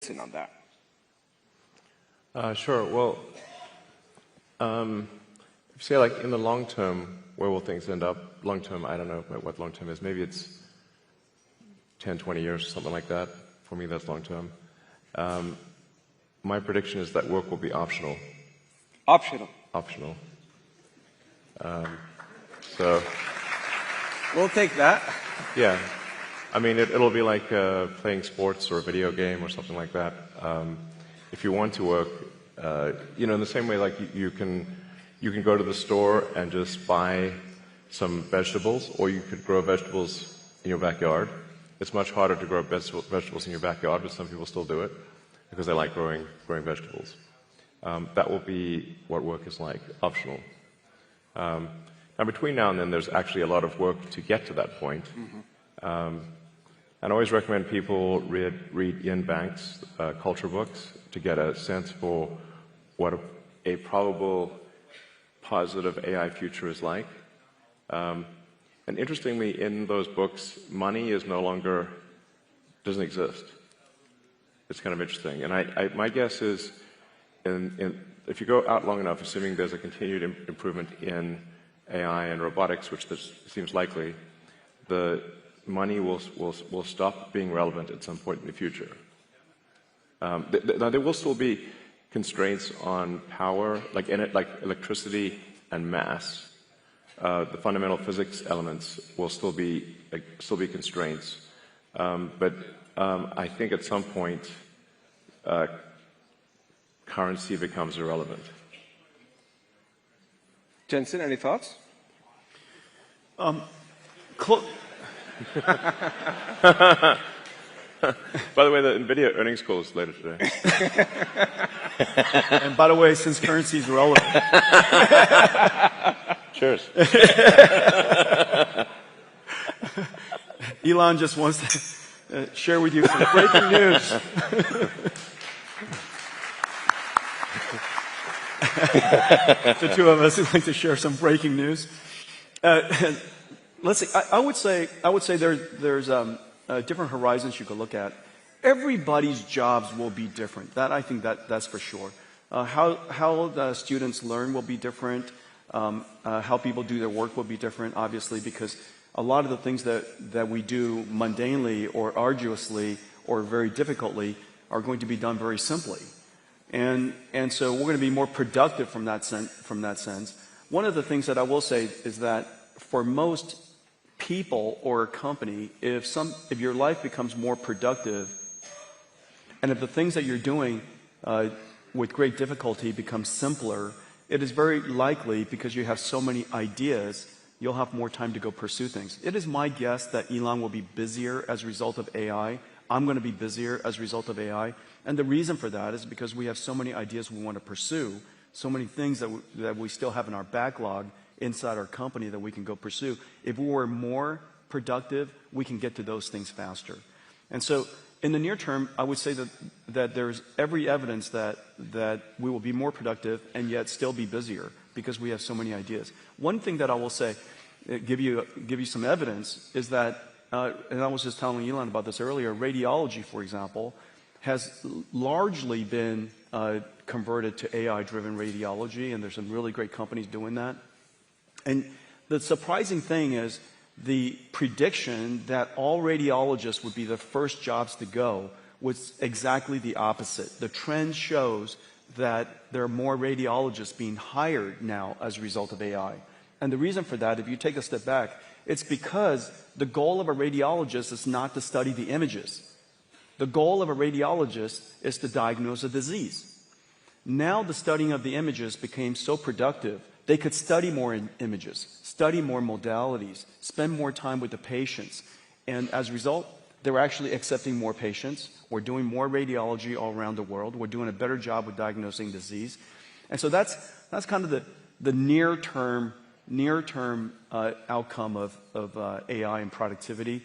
Jensen on that? Sure. Well, if you say like in the long term, where will things end up? Long term, I don't know what long term is. Maybe it's 10, 20 years, something like that. For me, that's long term. My prediction is that work will be optional. Optional. Optional. So. We'll take that. Yeah. I mean, it'll be like playing sports or a video game or something like that. If you want to work, you know, in the same way, like you can go to the store and just buy some vegetables, or you could grow vegetables in your backyard. It's much harder to grow vegetables in your backyard, but some people still do it because they like growing vegetables. That will be what work is like, optional. Now, between now and then, there's actually a lot of work to get to that point. And I always recommend people read Ian Banks' culture books to get a sense for what a probable positive AI future is like. And interestingly, in those books, money is doesn't exist. It's kind of interesting. And my guess is, if you go out long enough, assuming there's a continued improvement in AI and robotics, which seems likely, the money will stop being relevant at some point in the future. Now, there will still be constraints on power, like electricity and mass. The fundamental physics elements will still be constraints. But I think at some point, currency becomes irrelevant. Jensen, any thoughts? By the way, the Nvidia earnings call is later today. And by the way, since currency is relevant. Cheers. Elon just wants to share with you some breaking news. The two of us would like to share some breaking news. Let's see. I would say there's different horizons you could look at. Everybody's jobs will be different. I think that's for sure. How the students learn will be different. How people do their work will be different, obviously, because a lot of the things that we do mundanely or arduously or very difficultly are going to be done very simply. And so we're going to be more productive from that sense. One of the things that I will say is that for most people or a company, if your life becomes more productive, and if the things that you're doing with great difficulty become simpler, it is very likely, because you have so many ideas, you'll have more time to go pursue things. It is my guess that Elon will be busier as a result of AI. I'm going to be busier as a result of AI. And the reason for that is because we have so many ideas we want to pursue, so many things that we still have in our backlog inside our company that we can go pursue. If we were more productive, we can get to those things faster. And so in the near term, I would say that there's every evidence that we will be more productive and yet still be busier because we have so many ideas. One thing that I will say, give you some evidence, is that, and I was just telling Elon about this earlier, radiology, for example, has largely been converted to AI-driven radiology, and there's some really great companies doing that. And the surprising thing is the prediction that all radiologists would be the first jobs to go was exactly the opposite. The trend shows that there are more radiologists being hired now as a result of AI. And the reason for that, if you take a step back, it's because the goal of a radiologist is not to study the images. The goal of a radiologist is to diagnose a disease. Now the studying of the images became so productive, they could study more images, study more modalities, spend more time with the patients. And as a result, they're actually accepting more patients. We're doing more radiology all around the world. We're doing a better job with diagnosing disease. And so that's kind of the near-term outcome of AI and productivity.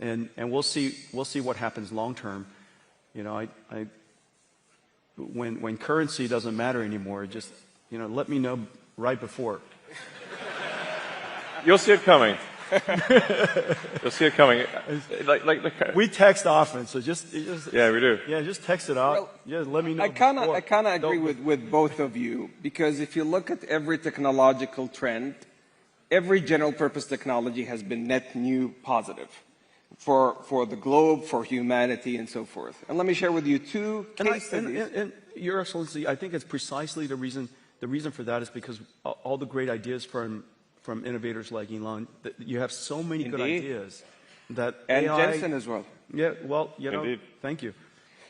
And we'll see what happens long-term. You know, when currency doesn't matter anymore, just, let me know right before. You'll see it coming. You'll see it coming. We text often, so yeah, we do. Yeah, just text it out. Well, Yeah, let me know. I kind of agree Don't- with both of you, because if you look at every technological trend, every general purpose technology has been net new positive for the globe, for humanity, and so forth. And let me share with you two case studies. And Your Excellency, I think it's precisely the reason for that is because all the great ideas from innovators like Elon, that you have so many good ideas that And AI, Jensen as well. Yeah, well, Indeed. thank you.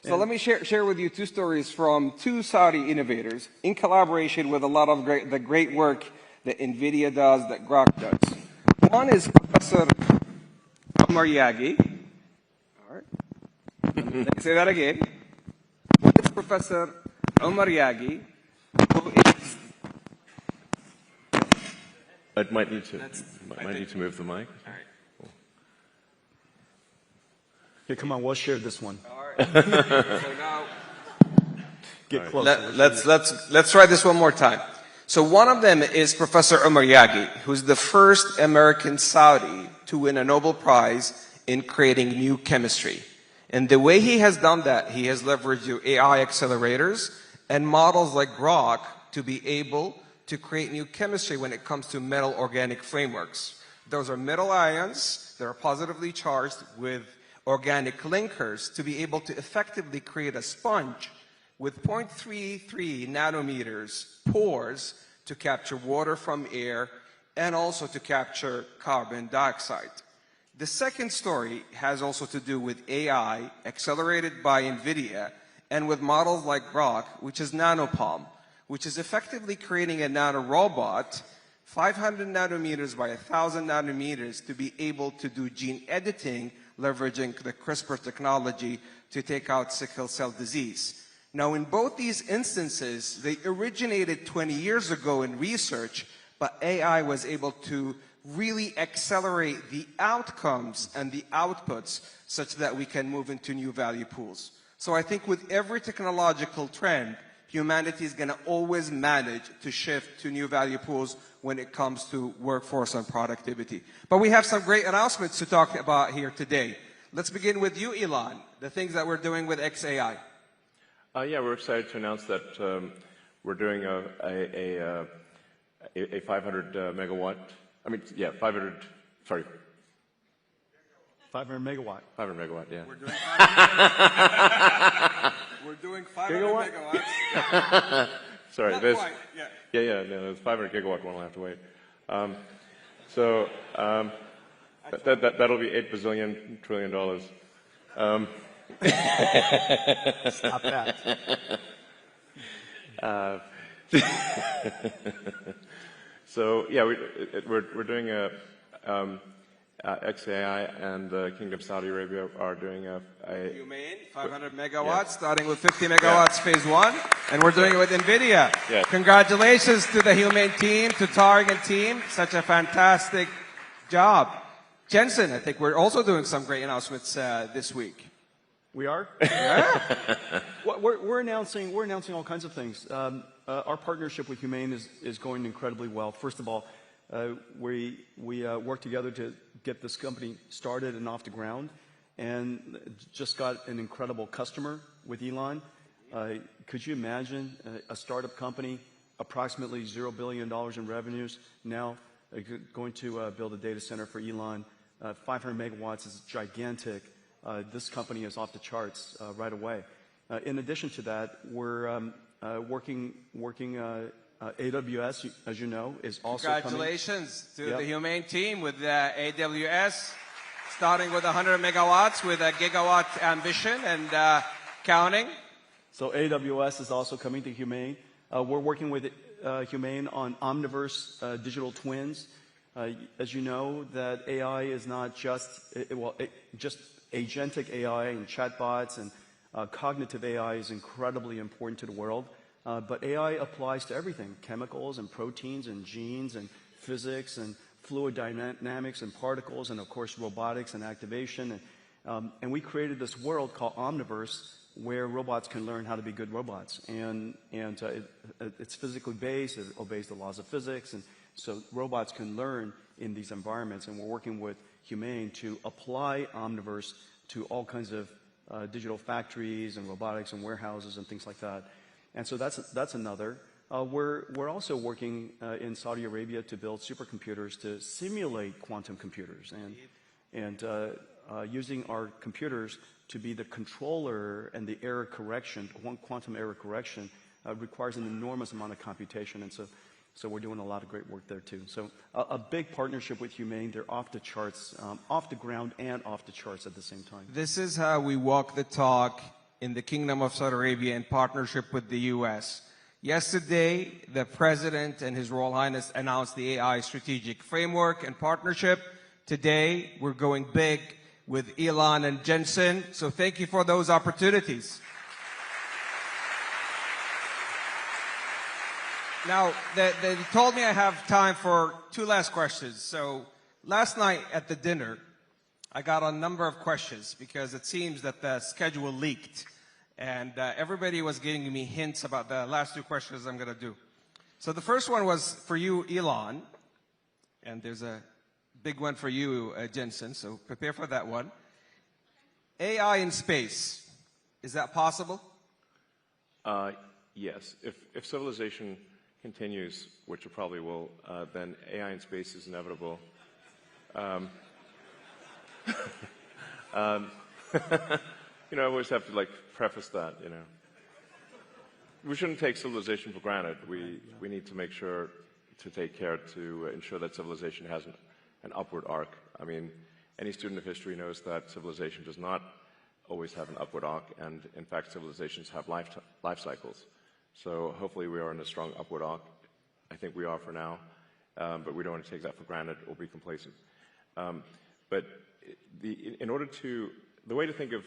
So let me share with you two stories from two Saudi innovators in collaboration with a lot of the great work that Nvidia does, that Grok does. One is Professor Omar Yagi. All right. Let me say that again. One is Professor Omar Yagi, who is... I might need to move the mic. All right. Okay, come on, we'll share this one. All right. So now... Get closer. Let's try this one more time. So one of them is Professor Omar Yagi, who's the first American Saudi to win a Nobel Prize in creating new chemistry. And the way he has done that, he has leveraged your AI accelerators and models like Grok to be able to create new chemistry when it comes to metal organic frameworks. Those are metal ions that are positively charged with organic linkers to be able to effectively create a sponge with 0.33 nanometers pores to capture water from air and also to capture carbon dioxide. The second story has also to do with AI accelerated by Nvidia and with models like Grok, which is nanopalm, which is effectively creating a nanorobot 500 nanometers by 1,000 nanometers to be able to do gene editing, leveraging the CRISPR technology to take out sickle cell disease. Now, in both these instances, they originated 20 years ago in research, but AI was able to really accelerate the outcomes and the outputs such that we can move into new value pools. So I think with every technological trend, humanity is going to always manage to shift to new value pools when it comes to workforce and productivity. But we have some great announcements to talk about here today. Let's begin with you, Elon, the things that we're doing with XAI. Yeah, we're excited to announce that we're doing a 500 megawatt. I mean, yeah, 500. Sorry. 500 megawatt. 500 megawatt. Yeah. We're doing 500 megawatts. Sorry. Not There's, quite, yeah. Yeah. No, there's 500 gigawatt one. I'll have to wait. That'll be $8 bazillion trillion. Stop that. So yeah, we're doing a XAI, and the Kingdom of Saudi Arabia are doing a Humane, 500 megawatts, starting with 50 megawatts phase one, and we're doing it with Nvidia. Yeah. Congratulations to the Humane team, to Tarek and team. Such a fantastic job. Jensen, I think we're also doing some great announcements this week. We are? Yeah. We're announcing all kinds of things. Our partnership with Humane is going incredibly well. First of all, we work together to get this company started and off the ground, and just got an incredible customer with Elon. Could you imagine a startup company, approximately $0 billion in revenues, now going to build a data center for Elon? 500 megawatts is gigantic. This company is off the charts right away. In addition to that, we're working AWS, as you know, is also Congratulations coming. to the Humane team with AWS, starting with 100 megawatts with a gigawatt ambition and counting. So AWS is also coming to Humane. We're working with Humane on Omniverse digital twins. As you know, that AI is not just just agentic AI and chatbots and cognitive AI is incredibly important to the world. But AI applies to everything: chemicals and proteins and genes and physics and fluid dynamics and particles, and of course robotics and activation. And we created this world called Omniverse, where robots can learn how to be good robots. And it's physically based. It obeys the laws of physics. And so robots can learn in these environments. And we're working with Humane to apply Omniverse to all kinds of digital factories and robotics and warehouses and things like that. And so that's another. We're also working in Saudi Arabia to build supercomputers to simulate quantum computers and using our computers to be the controller and the error correction. Quantum error correction requires an enormous amount of computation, and so we're doing a lot of great work there too. So a big partnership with Humane. They're off the charts, off the ground and off the charts at the same time. This is how we walk the talk in the Kingdom of Saudi Arabia in partnership with the U.S. Yesterday, the President and His Royal Highness announced the AI Strategic Framework and Partnership. Today, we're going big with Elon and Jensen. So thank you for those opportunities. Now, they told me I have time for two last questions. So last night at the dinner, I got a number of questions because it seems that the schedule leaked. And everybody was giving me hints about the last two questions I'm going to do. So the first one was for you, Elon. And there's a big one for you, Jensen. So prepare for that one. AI in space. Is that possible? Yes. If civilization continues, which it probably will, then AI in space is inevitable. You know, I always have to like preface that, you know. We shouldn't take civilization for granted. We need to make sure to take care to ensure that civilization has an upward arc. I mean, any student of history knows that civilization does not always have an upward arc, and in fact, civilizations have life cycles. So hopefully we are in a strong upward arc. I think we are for now, but we don't want to take that for granted or be complacent. But the way to think of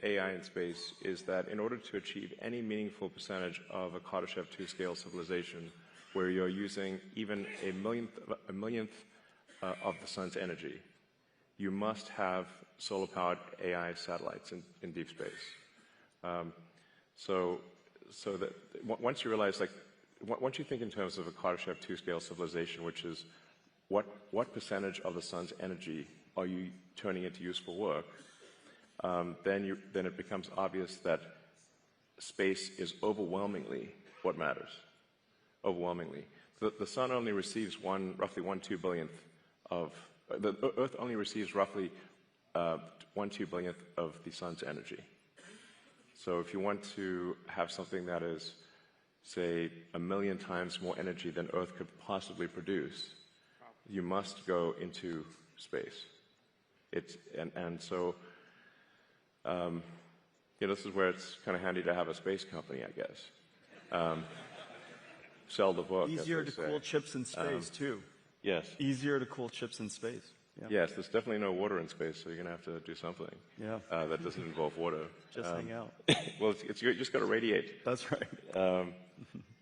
AI in space is that in order to achieve any meaningful percentage of a Kardashev 2 scale civilization, where you're using even a millionth of the sun's energy, you must have solar-powered AI satellites in deep space. So that once you realize, like, once you think in terms of a Kardashev 2 scale civilization, which is what percentage of the sun's energy are you turning into useful work, then it becomes obvious that space is overwhelmingly what matters. Overwhelmingly. The sun only receives roughly 1/2 billionth of, the Earth only receives roughly 1/2 billionth of the sun's energy. So if you want to have something that is, say, 1 million times more energy than Earth could possibly produce, you must go into space. So this is where it's kind of handy to have a space company, I guess. Sell the book. Easier to cool chips in space, too. Yes. Easier to cool chips in space. Yeah. Yes, there's definitely no water in space, so you're going to have to do something that doesn't involve water. Just hang out. Well, you just got to radiate. That's right.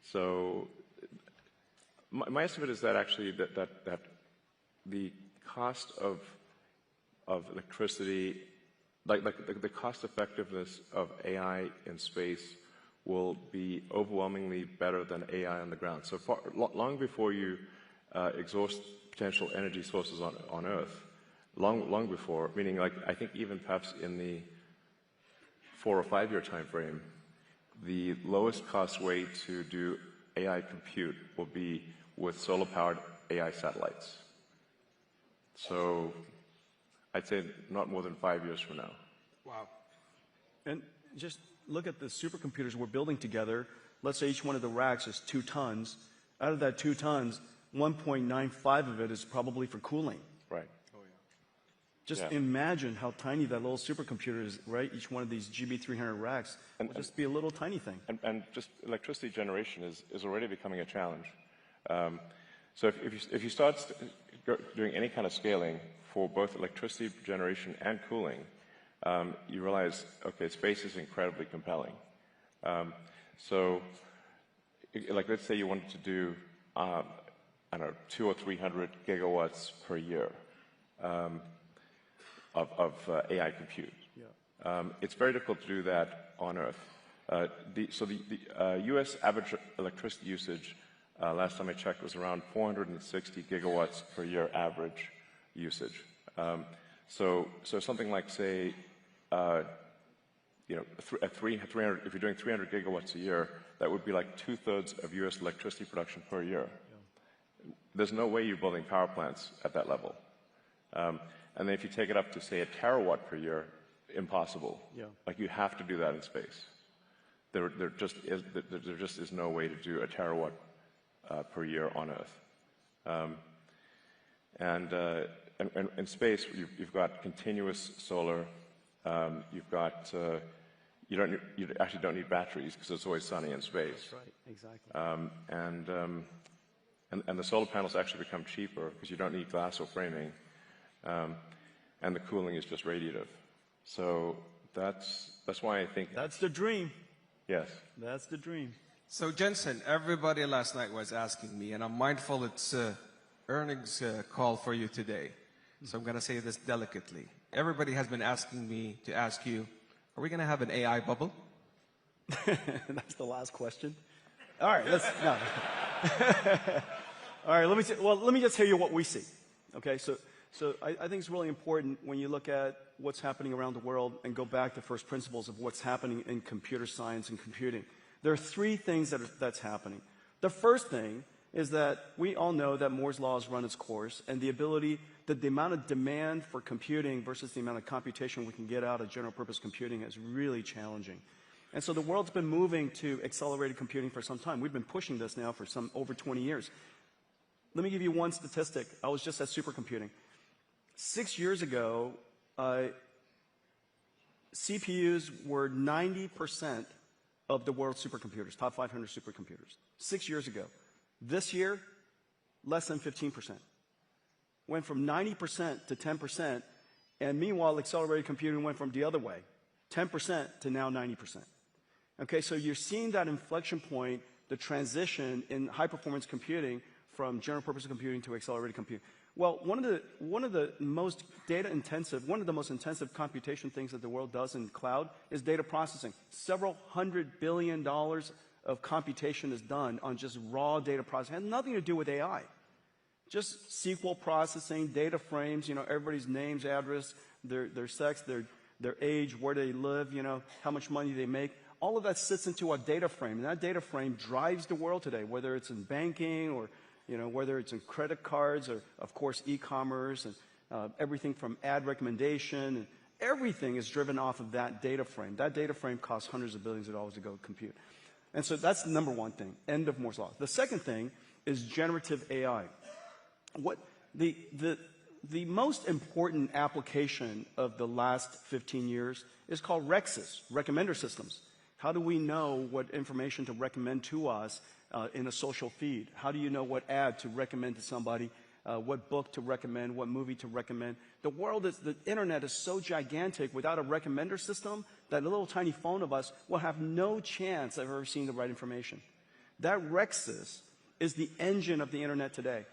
So my estimate is that actually that the cost of electricity, like the cost effectiveness of AI in space will be overwhelmingly better than AI on the ground. So long before you exhaust potential energy sources on Earth, long before, meaning like I think even perhaps in the 4 or 5 year time frame, the lowest cost way to do AI compute will be with solar-powered AI satellites. So I'd say not more than 5 years from now. Wow. And just look at the supercomputers we're building together. Let's say each one of the racks is 2 tons. Out of that 2 tons, 1.95 of it is probably for cooling. Right. Oh, yeah. Just imagine how tiny that little supercomputer is, right? Each one of these GB300 racks will just be a little tiny thing. And just electricity generation is already becoming a challenge. So if you start doing any kind of scaling for both electricity generation and cooling, you realize, okay, space is incredibly compelling. So, like, let's say you wanted to do, I don't know, 200 or 300 gigawatts per year of AI compute. Yeah. It's very difficult to do that on Earth. So the U.S. average electricity usage Last time I checked, it was around 460 gigawatts per year average usage. So something like, say, at 300, if you're doing 300 gigawatts a year, that would be like 2/3 of U.S. electricity production per year. Yeah. There's no way you're building power plants at that level. And then if you take it up to, say, a terawatt per year, impossible. Yeah. Like, you have to do that in space. There just is no way to do a terawatt per year on Earth. And in space, you've got continuous solar. You've got you actually don't need batteries because it's always sunny in space. That's right, exactly. And the solar panels actually become cheaper because you don't need glass or framing, and the cooling is just radiative. So that's why I think that's the dream. Yes, that's the dream. So Jensen, everybody last night was asking me, and I'm mindful it's earnings call for you today. So I'm going to say this delicately. Everybody has been asking me to ask you, are we going to have an AI bubble? That's the last question. All right, no. All right, let me just tell you what we see. Okay, so I think it's really important when you look at what's happening around the world and go back to first principles of what's happening in computer science and computing. There are three things that's happening. The first thing is that we all know that Moore's law has run its course, and the amount of demand for computing versus the amount of computation we can get out of general purpose computing is really challenging. And so the world's been moving to accelerated computing for some time. We've been pushing this now for over 20 years. Let me give you one statistic. I was just at supercomputing. 6 years ago, CPUs were 90% of the world's supercomputers, top 500 supercomputers. 6 years ago. This year, less than 15%. Went from 90% to 10%, and meanwhile, accelerated computing went from the other way, 10% to now 90%. Okay, so you're seeing that inflection point, the transition in high-performance computing from general-purpose computing to accelerated computing. Well, one of the most intensive computation things that the world does in cloud is data processing. Several $100 billion of computation is done on just raw data processing. It has nothing to do with AI. Just SQL processing, data frames, everybody's names, address, their sex, their age, where they live, how much money they make. All of that sits into a data frame, and that data frame drives the world today, whether it's in banking or whether it's in credit cards or, of course, e-commerce and everything from ad recommendation. And everything is driven off of that data frame. That data frame costs hundreds of billions of dollars to go compute. And so that's the number one thing, end of Moore's law. The second thing is generative AI. The most important application of the last 15 years is called REXs, recommender systems. How do we know what information to recommend to us in a social feed? How do you know what ad to recommend to somebody, what book to recommend, what movie to recommend? The internet is so gigantic without a recommender system that a little tiny phone of us will have no chance of ever seeing the right information. That REXs is the engine of the internet today.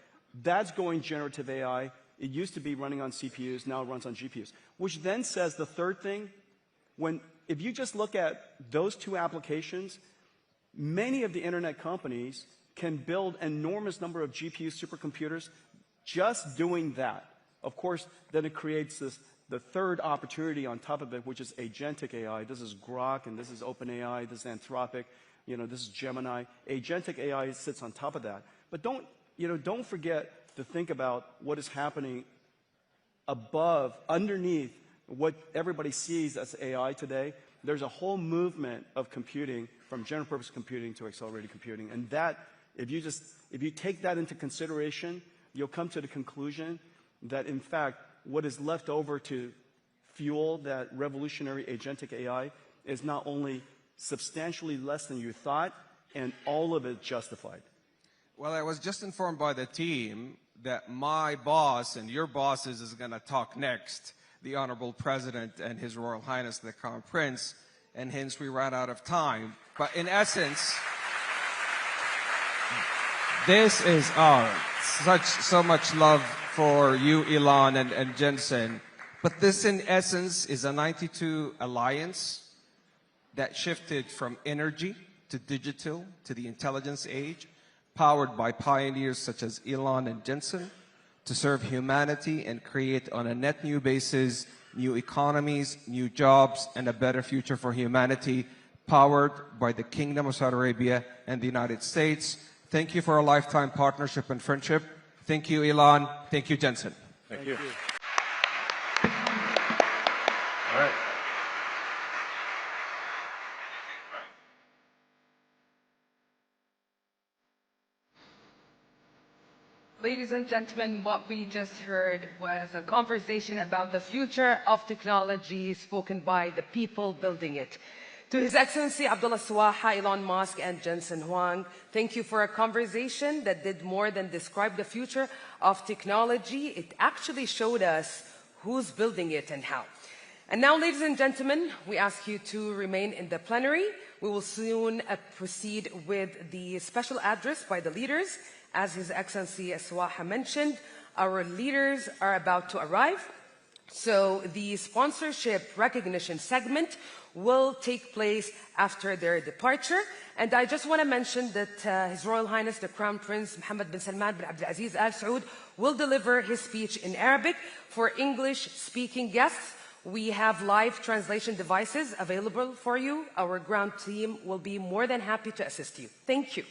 That's going generative AI. It used to be running on CPUs, now it runs on GPUs. Which then says the third thing, if you just look at those two applications, many of the internet companies can build an enormous number of GPU supercomputers just doing that. Of course, then it creates the third opportunity on top of it, which is agentic AI. This is Grok, and this is OpenAI, this is Anthropic, this is Gemini. Agentic AI sits on top of that. But don't forget to think about what is happening underneath what everybody sees as AI today. There's a whole movement of computing from general purpose computing to accelerated computing. And that, if you take that into consideration, you'll come to the conclusion that, in fact, what is left over to fuel that revolutionary agentic AI is not only substantially less than you thought, and all of it justified. Well, I was just informed by the team that my boss and your bosses is going to talk next, the Honorable President and His Royal Highness the Crown Prince, and hence we ran out of time. But in essence, this is so much love for you, Elon and Jensen. But this, in essence, is a 92 alliance that shifted from energy to digital to the intelligence age. powered by pioneers such as Elon and Jensen, to serve humanity and create on a net new basis new economies, new jobs, and a better future for humanity, powered by the Kingdom of Saudi Arabia and the United States. Thank you for a lifetime partnership and friendship. Thank you, Elon. Thank you, Jensen. Thank you. All right. Ladies and gentlemen, what we just heard was a conversation about the future of technology spoken by the people building it. To His Excellency Abdullah Al-Swaha, Elon Musk, and Jensen Huang, thank you for a conversation that did more than describe the future of technology. It actually showed us who's building it and how. And now, ladies and gentlemen, we ask you to remain in the plenary. We will soon proceed with the special address by the leaders. As His Excellency Al-Swaha mentioned, our leaders are about to arrive. So the sponsorship recognition segment will take place after their departure. And I just want to mention that His Royal Highness the Crown Prince Mohammed bin Salman bin Abdulaziz Al Saud will deliver his speech in Arabic. For English-speaking guests, we have live translation devices available for you. Our ground team will be more than happy to assist you. Thank you.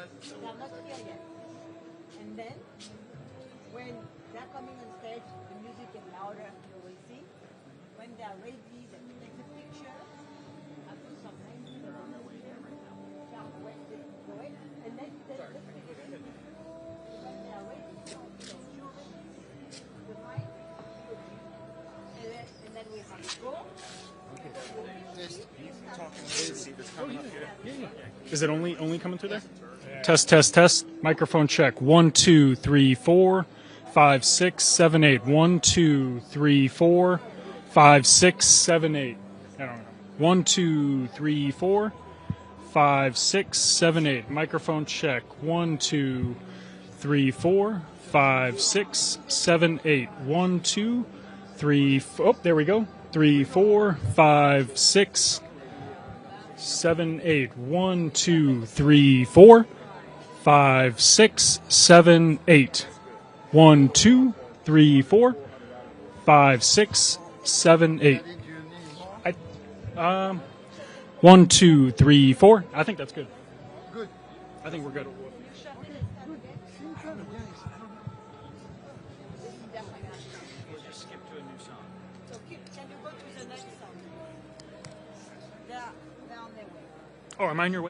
They are not here yet. And then, when they're coming on stage, the music is louder, you will see. When they are ready, they take the picture. I put some names in the and then they when they are ready, the mic, and then we have to go. Is it only coming through there? Test, test, test. Microphone check. 1, 2, 3, 4, 5, 6, 7, 8. 1, 2, 3, 4, 5, 6, 7, 8. I don't know. 1, 2, 3, 4, 5, 6, 7, 8. Microphone check. 1, 2, 3, 4, 5, 6, 7, 8. 1, 2, 3, oh, there we go. 3, 4, 5, 6, 7, 8. 1, 2, 3, 4, 5, 6, 7, 8. 1, 2, 3, 4, 5, 6, 7, 8. 1, 2, 3, 4. I think that's good. Good. I think we're good. We'll just skip to a new song. So can you go to the next song? They're on their way. Oh, am I on your way?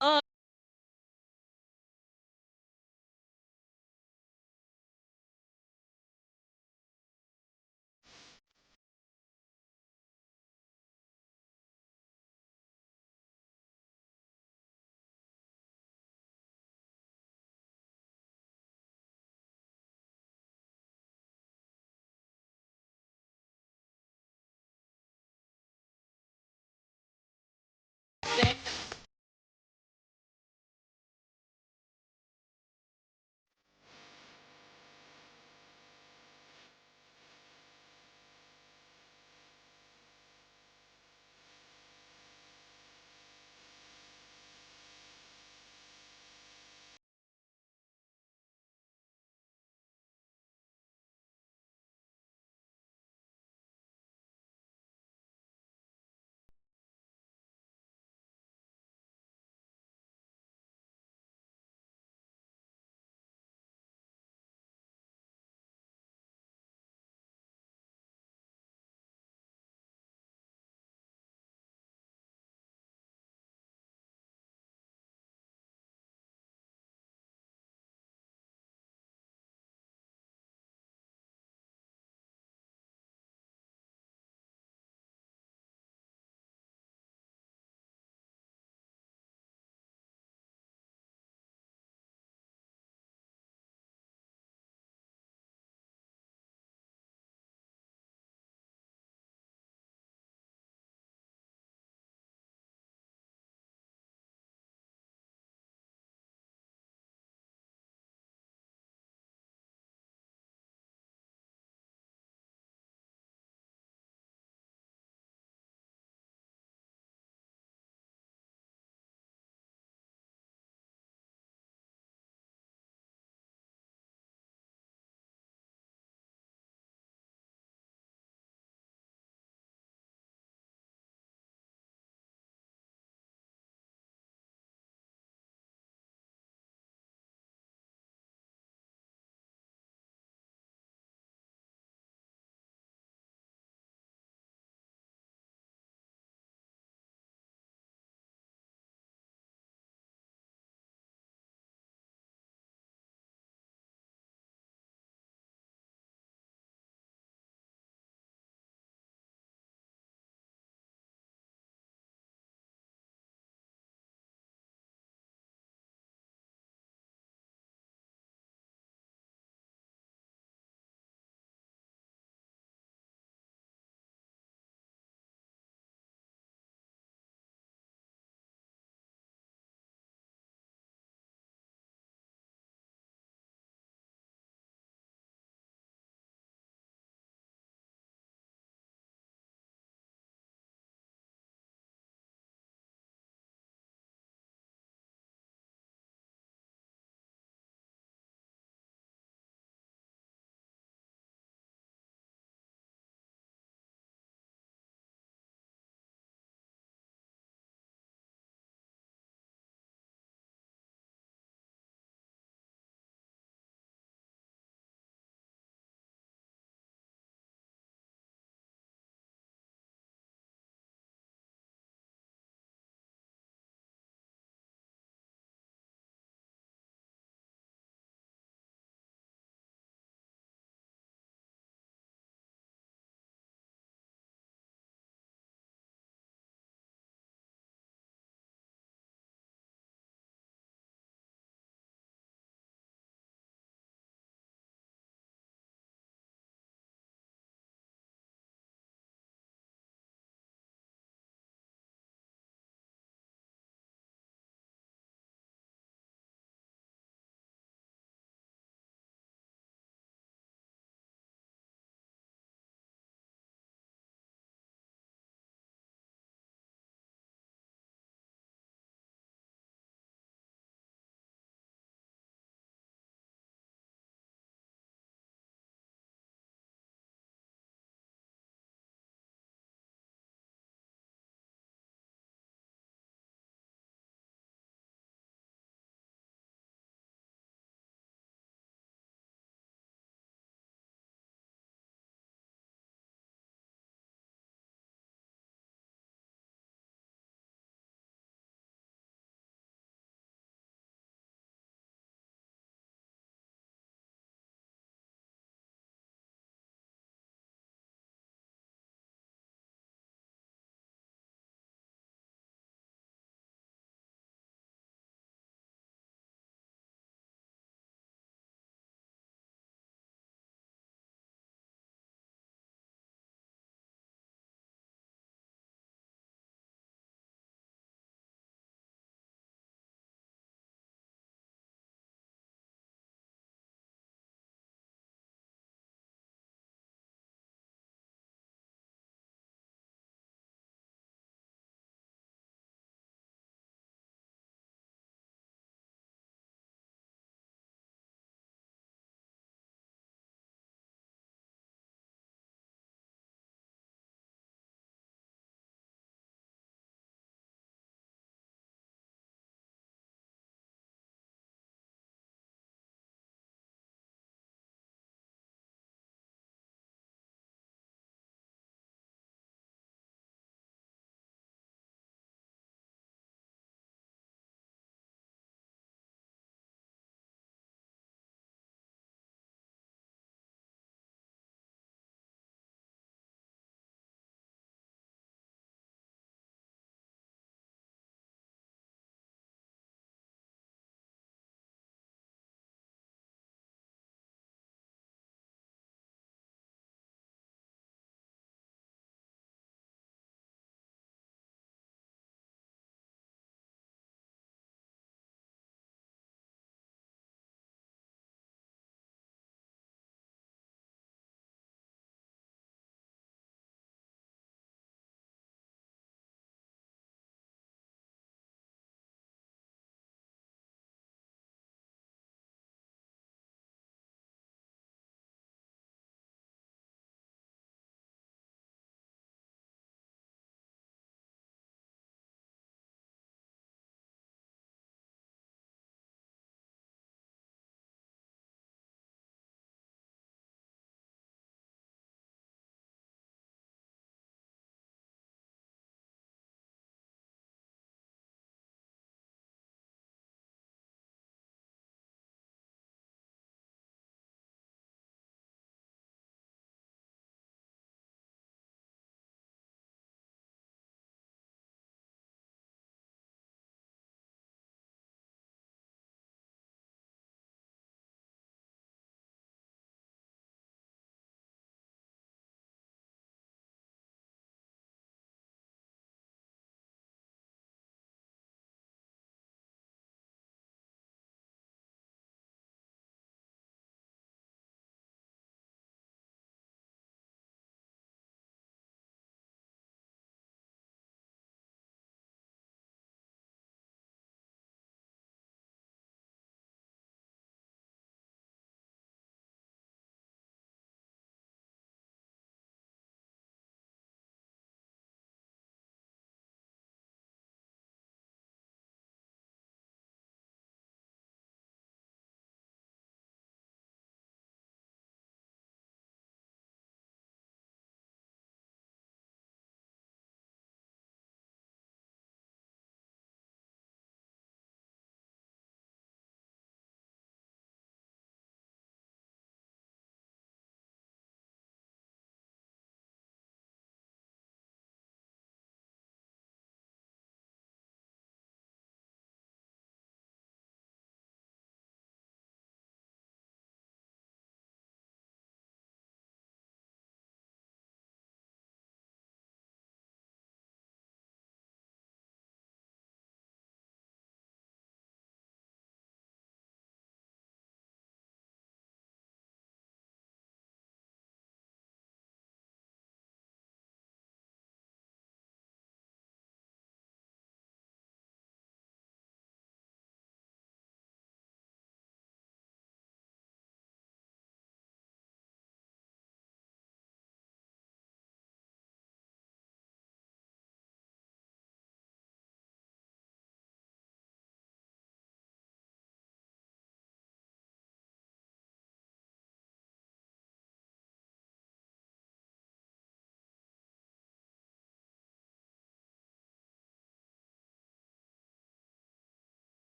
Uh,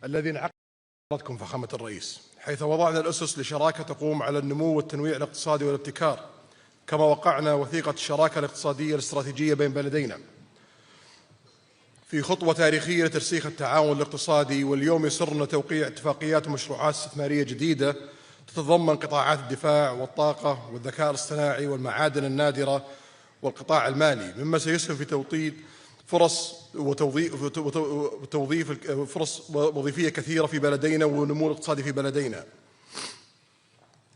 الذي انعقدكم فخامة الرئيس، حيث وضعنا الأسس لشراكة تقوم على النمو والتنويع الاقتصادي والابتكار، كما وقعنا وثيقة الشراكة الاقتصادية الاستراتيجية بين بلدينا في خطوة تاريخية لترسيخ التعاون الاقتصادي. واليوم يسرنا توقيع اتفاقيات ومشروعات استثمارية جديدة تتضمن قطاعات الدفاع والطاقة والذكاء الاصطناعي والمعادن النادرة والقطاع المالي، مما سيسهم في توطيد فرص وتوظيف فرص وظيفية كثيرة في بلدينا والنمو الاقتصادي في بلدينا.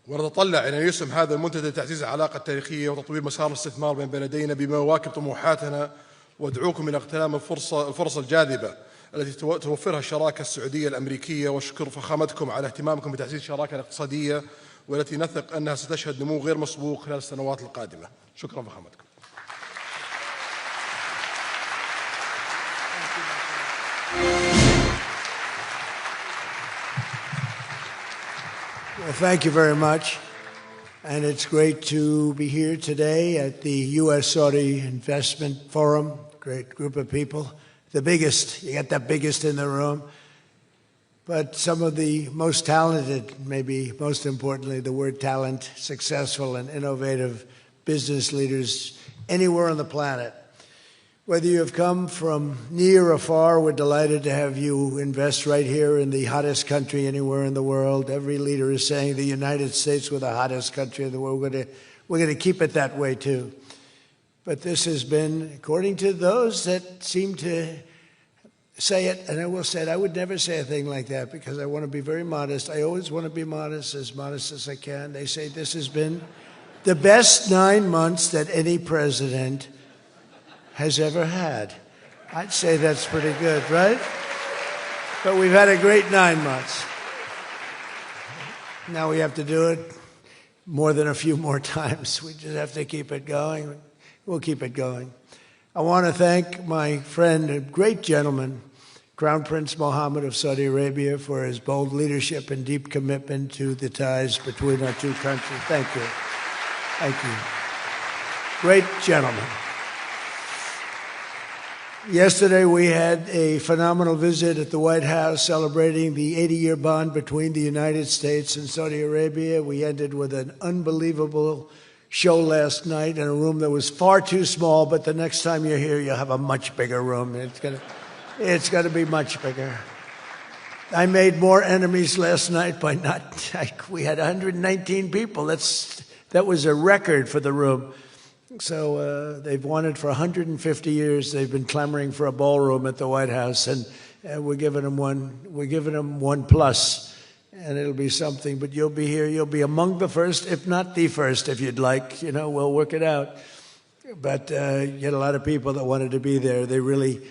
ونتطلع إلى أن يسهم هذا المنتدى لتعزيز العلاقة التاريخية وتطوير مسار الاستثمار بين بلدينا بما يواكب طموحاتنا، وادعوكم إلى اغتنام الفرص الجاذبة التي توفرها الشراكة السعودية الأمريكية. واشكر فخامتكم على اهتمامكم بتعزيز الشراكة الاقتصادية، والتي نثق أنها ستشهد نمو غير مسبوق خلال السنوات القادمة. شكرا فخامتكم. Well, thank you very much. And it's great to be here today at the U.S. Saudi Investment Forum. Great group of people. The biggest, you got the biggest in the room. But some of the most talented, maybe most importantly, the word talent, successful and innovative business leaders anywhere on the planet. Whether you have come from near or far, we're delighted to have you invest right here in the hottest country anywhere in the world. Every leader is saying the United States we're the hottest country in the world. We're going to keep it that way too. But this has been, according to those that seem to say it, and I will say it, I would never say a thing like that because I want to be very modest. I always want to be modest as I can. They say this has been the best 9 months that any president has ever had. I'd say that's pretty good, right? But we've had a great 9 months. Now we have to do it more than a few more times. We just have to keep it going. We'll keep it going. I want to thank my friend, a great gentleman, Crown Prince Mohammed of Saudi Arabia, for his bold leadership and deep commitment to the ties between our two countries. Thank you. Thank you. Great gentleman. Yesterday we had a phenomenal visit at the White House celebrating the 80-year bond between the United States and Saudi Arabia. We ended with an unbelievable show last night in a room that was far too small, but the next time you're here, you'll have a much bigger room. It's gonna be much bigger. I made more enemies last night by we had 119 people. That was a record for the room. So they've wanted for 150 years. They've been clamoring for a ballroom at the White House, and we're giving them one. We're giving them one plus, and it'll be something. But you'll be here. You'll be among the first, if not the first, if you'd like. You know, we'll work it out. But you had a lot of people that wanted to be there. They really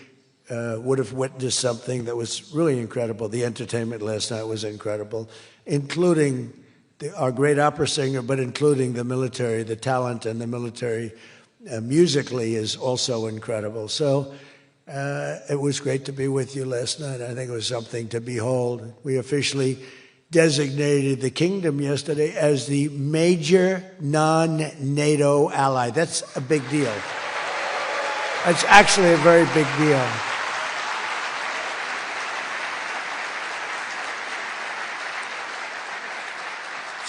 would have witnessed something that was really incredible. The entertainment last night was incredible, including our great opera singer, but including the military. The talent and the military musically is also incredible. So it was great to be with you last night. I think it was something to behold. We officially designated the kingdom yesterday as the major non-NATO ally. That's a big deal. It's actually a very big deal.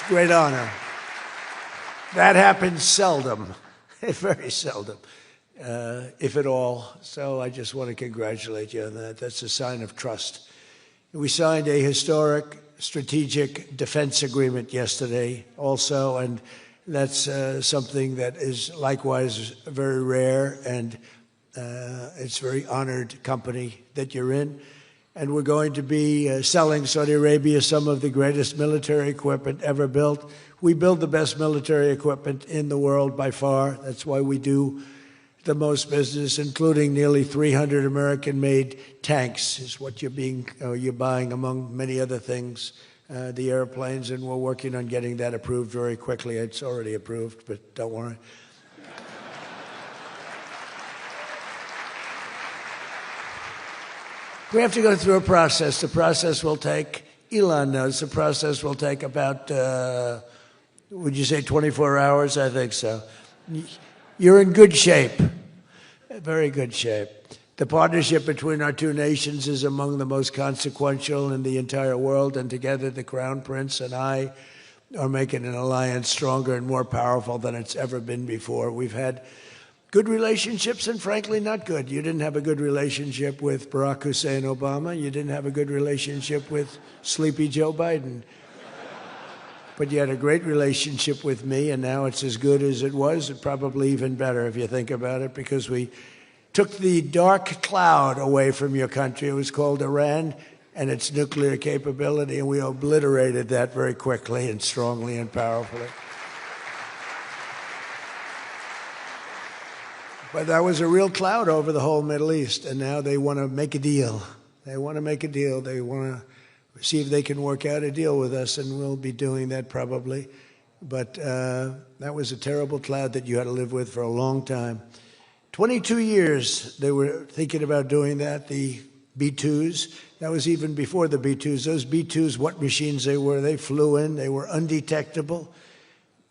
Great honor. That happens seldom, very seldom, if at all. So I just want to congratulate you on that. That's a sign of trust. We signed a historic strategic defense agreement yesterday also, and that's something that is likewise very rare, and it's a very honored company that you're in. And we're going to be selling Saudi Arabia some of the greatest military equipment ever built. We build the best military equipment in the world by far. That's why we do the most business, including nearly 300 American-made tanks is what you're buying, among many other things, the airplanes, and we're working on getting that approved very quickly. It's already approved, but don't worry. We have to go through a process. The process will take, Elon knows, the process will take about, would you say 24 hours? I think so. You're in good shape, very good shape. The partnership between our two nations is among the most consequential in the entire world, and together the Crown Prince and I are making an alliance stronger and more powerful than it's ever been before. We've had good relationships and frankly not good. You didn't have a good relationship with Barack Hussein Obama. You didn't have a good relationship with Sleepy Joe Biden. But you had a great relationship with me, and now it's as good as it was, and probably even better if you think about it, because we took the dark cloud away from your country. It was called Iran and its nuclear capability, and we obliterated that very quickly and strongly and powerfully. But that was a real cloud over the whole Middle East, and now they want to make a deal. They want to make a deal. They want to see if they can work out a deal with us, and we'll be doing that probably. But that was a terrible cloud that you had to live with for a long time. 22 years they were thinking about doing that, the B-2s. That was even before the B-2s. Those B-2s, what machines they were, they flew in, they were undetectable,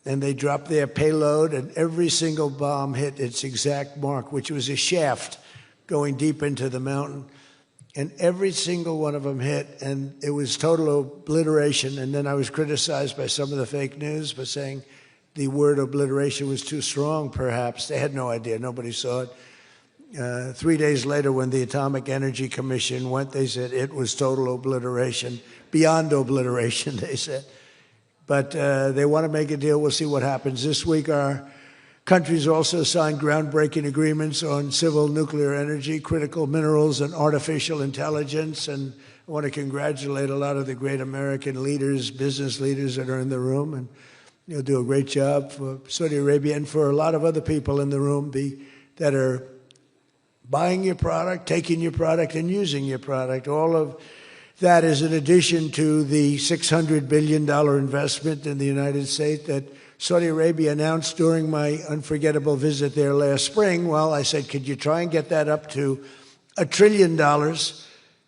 and they dropped their payload, and every single bomb hit its exact mark, which was a shaft going deep into the mountain. And every single one of them hit, and it was total obliteration. And then I was criticized by some of the fake news for saying the word obliteration was too strong, perhaps. They had no idea. Nobody saw it. 3 days later, when the Atomic Energy Commission went, they said it was total obliteration, beyond obliteration, they said. But they want to make a deal. We'll see what happens. This week, our countries also signed groundbreaking agreements on civil nuclear energy, critical minerals, and artificial intelligence. And I want to congratulate a lot of the great American leaders, business leaders that are in the room. And you'll do a great job for Saudi Arabia and for a lot of other people in the room that are buying your product, taking your product, and using your product. All of that is in addition to the $600 billion investment in the United States that Saudi Arabia announced during my unforgettable visit there last spring. Well, I said, could you try and get that up to $1 trillion?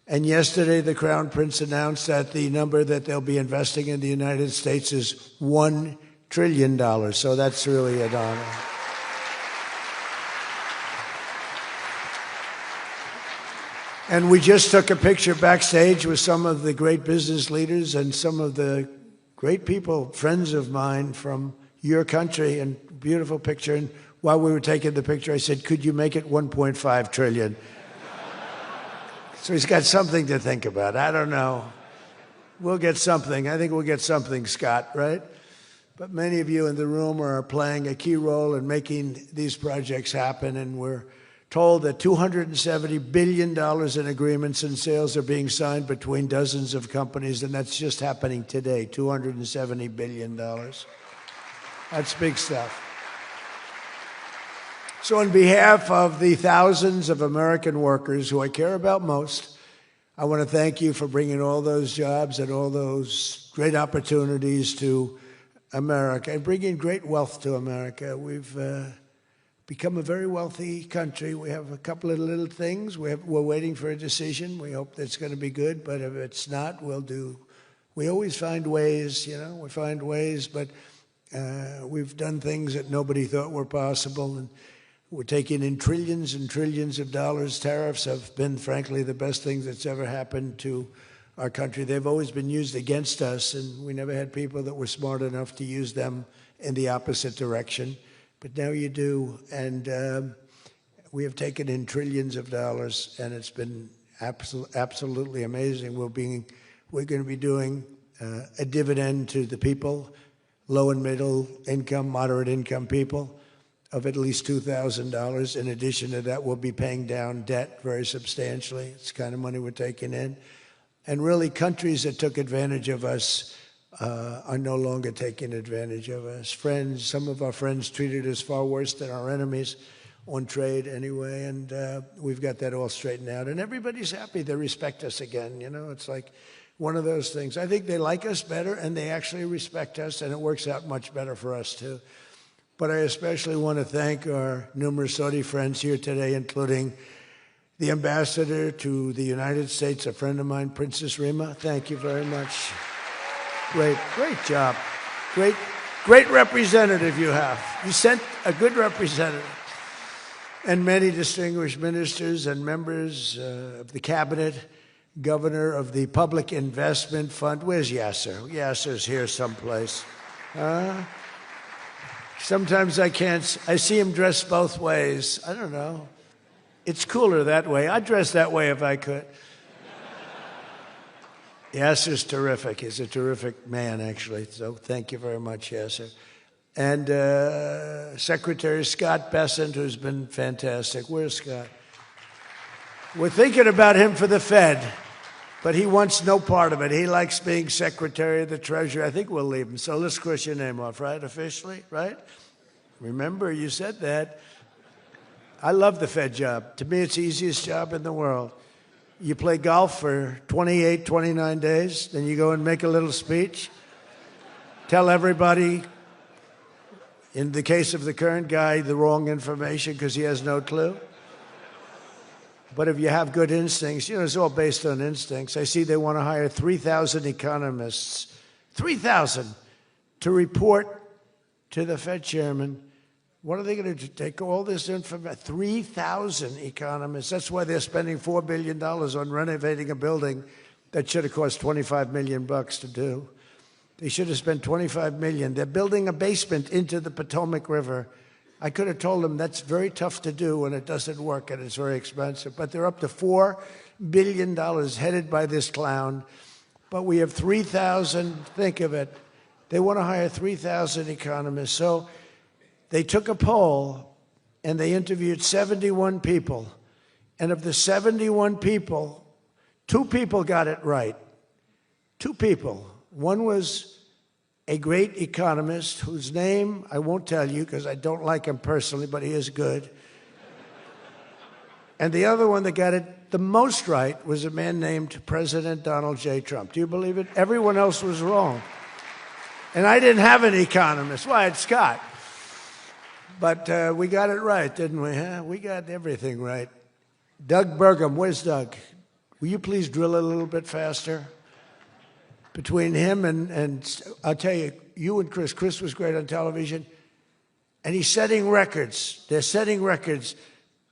And yesterday, the Crown Prince announced that the number that they'll be investing in the United States is $1 trillion. So that's really an honor. And we just took a picture backstage with some of the great business leaders and some of the great people, friends of mine from your country, and beautiful picture. And while we were taking the picture, I said, could you make it 1.5 trillion? So he's got something to think about. I don't know. We'll get something. I think we'll get something, Scott, right? But many of you in the room are playing a key role in making these projects happen, and we're told that $270 billion in agreements and sales are being signed between dozens of companies, and that's just happening today, $270 billion. That's big stuff. So on behalf of the thousands of American workers who I care about most, I want to thank you for bringing all those jobs and all those great opportunities to America and bringing great wealth to America. We've become a very wealthy country. We have a couple of little things. We're waiting for a decision. We hope that's going to be good, but if it's not, we always find ways, we find ways, but we've done things that nobody thought were possible, and we're taking in trillions and trillions of dollars. Tariffs have been, frankly, the best thing that's ever happened to our country. They've always been used against us, and we never had people that were smart enough to use them in the opposite direction. But now you do, and we have taken in trillions of dollars, and it's been absolutely amazing. We're going to be doing a dividend to the people, low and middle income, moderate income people, of at least $2,000. In addition to that, we'll be paying down debt very substantially. It's the kind of money we're taking in. And really, countries that took advantage of us are no longer taking advantage of us. Some of our friends treated us far worse than our enemies on trade anyway, and we've got that all straightened out. And everybody's happy. They respect us again. It's like one of those things. I think they like us better, and they actually respect us, and it works out much better for us, too. But I especially want to thank our numerous Saudi friends here today, including the ambassador to the United States, a friend of mine, Princess Rima. Thank you very much. Great job. Great representative you have. You sent a good representative. and many distinguished ministers and members of the cabinet, governor of the Public Investment Fund. Where's Yasser? Yasser's here someplace. Sometimes I see him dressed both ways. I don't know. It's cooler that way. I'd dress that way if I could. Yasser's terrific. He's a terrific man, actually. So thank you very much, Yasser. And Secretary Scott Bessent, who's been fantastic. Where's Scott? We're thinking about him for the Fed, but he wants no part of it. He likes being Secretary of the Treasury. I think we'll leave him. So let's cross your name off, right, officially, right? Remember, you said that. I love the Fed job. To me, it's the easiest job in the world. You play golf for 28, 29 days, then you go and make a little speech, tell everybody, in the case of the current guy, the wrong information because he has no clue. But if you have good instincts, you know, it's all based on instincts. I see they want to hire 3,000 economists, 3,000, to report to the Fed chairman. What are they going to do? Take all this information? 3,000 economists. That's why they're spending $4 billion on renovating a building that should have cost $25 million to do. They should have spent $25 million. They're building a basement into the Potomac River. I could have told them that's very tough to do and it doesn't work and it's very expensive. But they're up to $4 billion headed by this clown. But we have 3,000, think of it. They want to hire 3,000 economists. So they took a poll and they interviewed 71 people. And of the 71 people, 2 people got it right. 2 people. One was a great economist whose name I won't tell you because I don't like him personally, but he is good. And the other one that got it the most right was a man named President Donald J. Trump. Do you believe it? Everyone else was wrong. And I didn't have an economist. Well, I had Scott. But we got it right, didn't we? Huh? We got everything right. Doug Burgum, where's Doug? Will you please drill a little bit faster? Between him and I'll tell you, you and Chris. Chris was great on television. And he's setting records. They're setting records.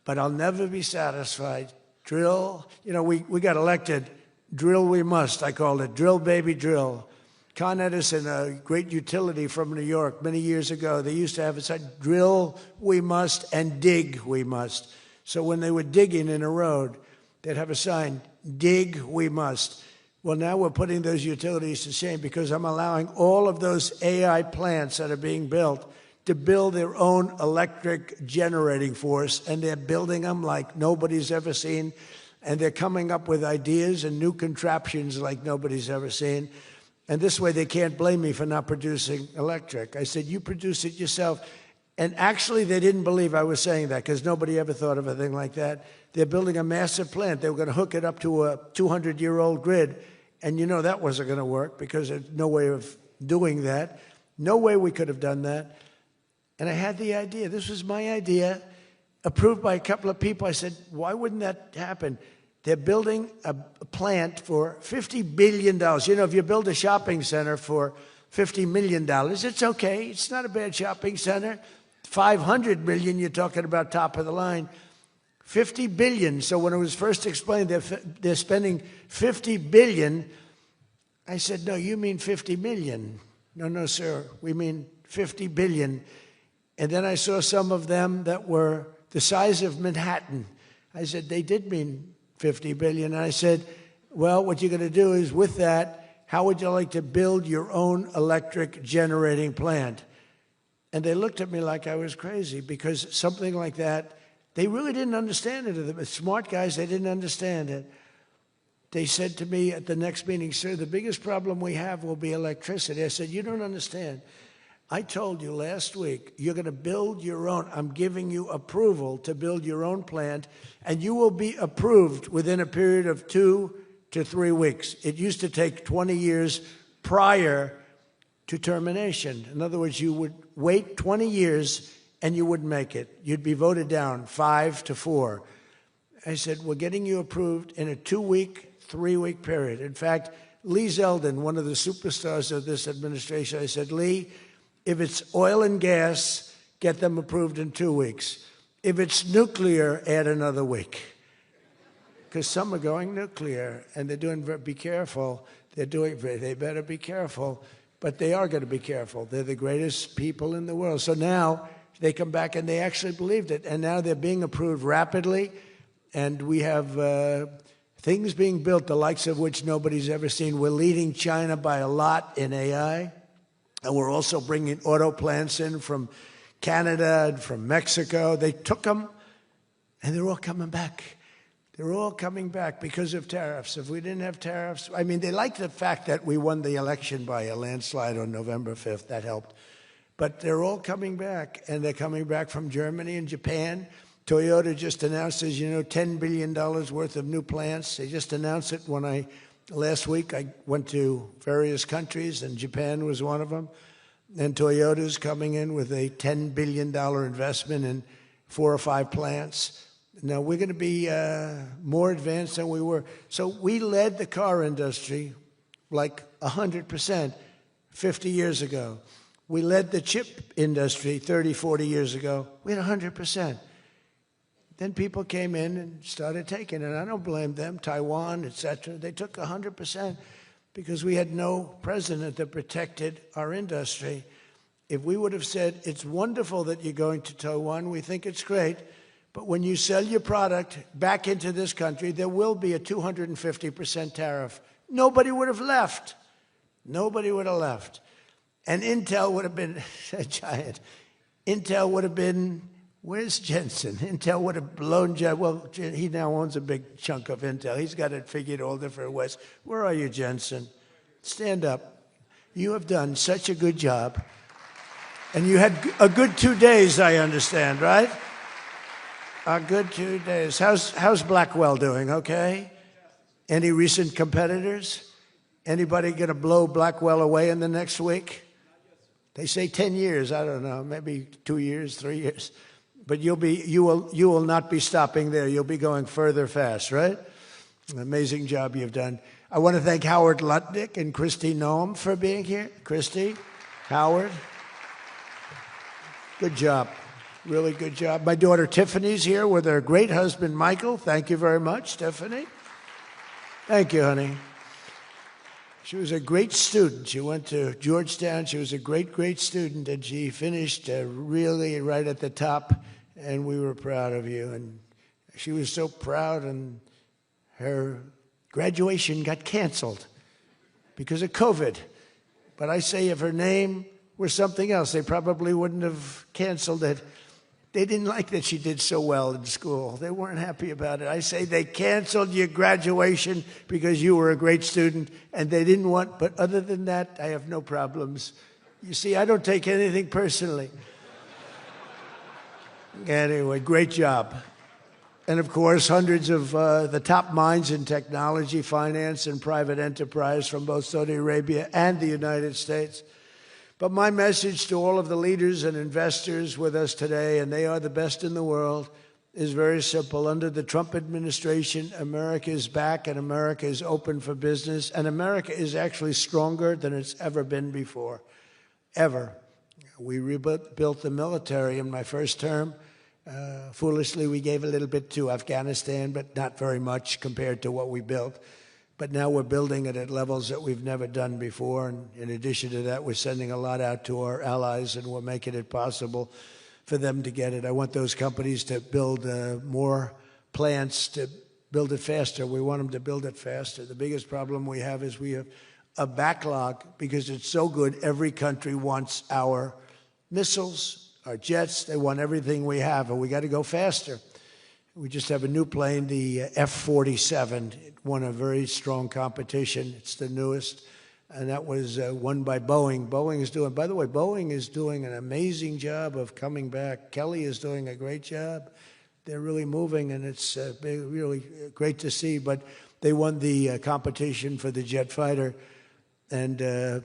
But I'll never be satisfied. Drill. You know, we got elected. Drill we must, I called it. Drill, baby, drill. Con Edison, a great utility from New York many years ago, they used to have a sign, drill we must and dig we must. So when they were digging in a road, they'd have a sign, dig we must. Well, now we're putting those utilities to shame because I'm allowing all of those AI plants that are being built to build their own electric generating force, and they're building them like nobody's ever seen, and they're coming up with ideas and new contraptions like nobody's ever seen. And this way they can't blame me for not producing electric. I said, you produce it yourself. And actually they didn't believe I was saying that because nobody ever thought of a thing like that. They're building a massive plant. They were going to hook it up to a 200-year-old grid. And you know that wasn't going to work because there's no way of doing that. No way we could have done that. And I had the idea. This was my idea, approved by a couple of people. I said, why wouldn't that happen? They're building a plant for $50 billion. You know, if you build a shopping center for $50 million, it's okay. It's not a bad shopping center. $500 million, you're talking about top of the line. $50 billion. So when it was first explained they're spending $50 billion, I said, no, you mean 50 million. No, sir, we mean 50 billion. And then I saw some of them that were the size of Manhattan. I said, they did mean 50 billion. And I said, well, what you're going to do is with that, how would you like to build your own electric generating plant? And they looked at me like I was crazy because something like that, they really didn't understand it. The smart guys, they didn't understand it. They said to me at the next meeting, sir, the biggest problem we have will be electricity. I said, you don't understand. I told you last week, you're going to build your own. I'm giving you approval to build your own plant, and you will be approved within a period of 2 to 3 weeks. It used to take 20 years prior to termination. In other words, you would wait 20 years and you wouldn't make it. You'd be voted down 5 to 4. I said, we're getting you approved in a 2-week, 3-week period. In fact, Lee Zeldin, one of the superstars of this administration, I said, Lee, if it's oil and gas, get them approved in 2 weeks. If it's nuclear, add another week. Because some are going nuclear, and they're doing, be careful. They better be careful. But they are going to be careful. They're the greatest people in the world. So now they come back and they actually believed it. And now they're being approved rapidly. And we have things being built, the likes of which nobody's ever seen. We're leading China by a lot in AI. And we're also bringing auto plants in from Canada and from Mexico. They took them, and they're all coming back. They're all coming back because of tariffs. If we didn't have tariffs, I mean, they like the fact that we won the election by a landslide on November 5th. That helped. But they're all coming back, and they're coming back from Germany and Japan. Toyota just announced, as you know, $10 billion worth of new plants. They just announced it last week. I went to various countries, and Japan was one of them. And Toyota's coming in with a $10 billion investment in 4 or 5 plants. Now, we're going to be more advanced than we were. So we led the car industry like 100% 50 years ago. We led the chip industry 30, 40 years ago. We had 100%. Then people came in and started taking it. I don't blame them, Taiwan, etc. They took 100% because we had no president that protected our industry. If we would have said, it's wonderful that you're going to Taiwan, we think it's great, but when you sell your product back into this country, there will be a 250% tariff. Nobody would have left. Nobody would have left. And Intel would have been a giant. Intel would have been, where's Jensen? Intel would have blown, well, he now owns a big chunk of Intel. He's got it figured all different ways. Where are you, Jensen? Stand up. You have done such a good job. And you had a good 2 days, I understand, right? A good 2 days. How's Blackwell doing, okay? Any recent competitors? Anybody going to blow Blackwell away in the next week? They say 10 years. I don't know, maybe 2 years, 3 years. But you will not be stopping there. You'll be going further fast, right? An amazing job you've done. I want to thank Howard Lutnick and Christy Noem for being here. Christy, Howard, good job. Really good job. My daughter Tiffany's here with her great husband, Michael. Thank you very much, Tiffany. Thank you, honey. She was a great student. She went to Georgetown. She was a great, great student, and she finished really right at the top, and we were proud of you. And she was so proud, and her graduation got canceled because of COVID. But I say if her name were something else, they probably wouldn't have canceled it. They didn't like that she did so well in school. They weren't happy about it. I say they canceled your graduation because you were a great student, and they didn't want, but other than that, I have no problems. You see, I don't take anything personally. Anyway, great job. And of course, hundreds of the top minds in technology, finance, and private enterprise from both Saudi Arabia and the United States. But my message to all of the leaders and investors with us today, and they are the best in the world, is very simple. Under the Trump administration, America is back and America is open for business. And America is actually stronger than it's ever been before, ever. We rebuilt the military in my first term. Foolishly, we gave a little bit to Afghanistan, but not very much compared to what we built. But now we're building it at levels that we've never done before. And in addition to that, we're sending a lot out to our allies, and we're making it possible for them to get it. I want those companies to build more plants, to build it faster. We want them to build it faster. The biggest problem we have is we have a backlog because it's so good. Every country wants our missiles, our jets. They want everything we have, and we got to go faster. We just have a new plane, the F-47. It won a very strong competition. It's the newest, and that was won by Boeing. By the way, Boeing is doing an amazing job of coming back. Kelly is doing a great job. They're really moving, and it's really great to see. But they won the competition for the jet fighter, and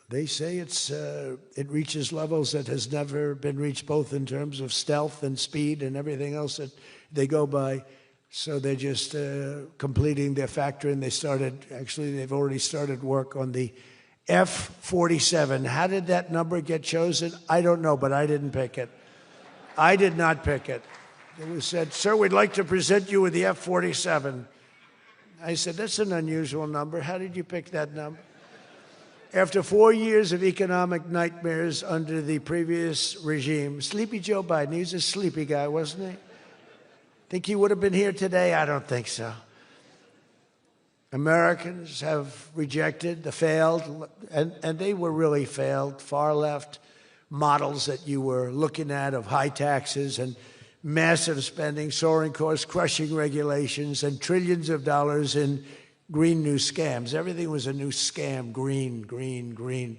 they say it reaches levels that has never been reached, both in terms of stealth and speed and everything else that they go by. So they're just completing their factory, and they've already started work on the F-47. How did that number get chosen? I don't know, but I didn't pick it. I did not pick it. It was said, sir, we'd like to present you with the F-47. I said, that's an unusual number. How did you pick that number? After 4 years of economic nightmares under the previous regime, sleepy Joe Biden, he was a sleepy guy, wasn't he? Think he would have been here today? I don't think so. Americans have rejected the failed, and they were really failed, far left models that you were looking at of high taxes and massive spending, soaring costs, crushing regulations, and trillions of dollars in green new scams. Everything was a new scam, green, green, green.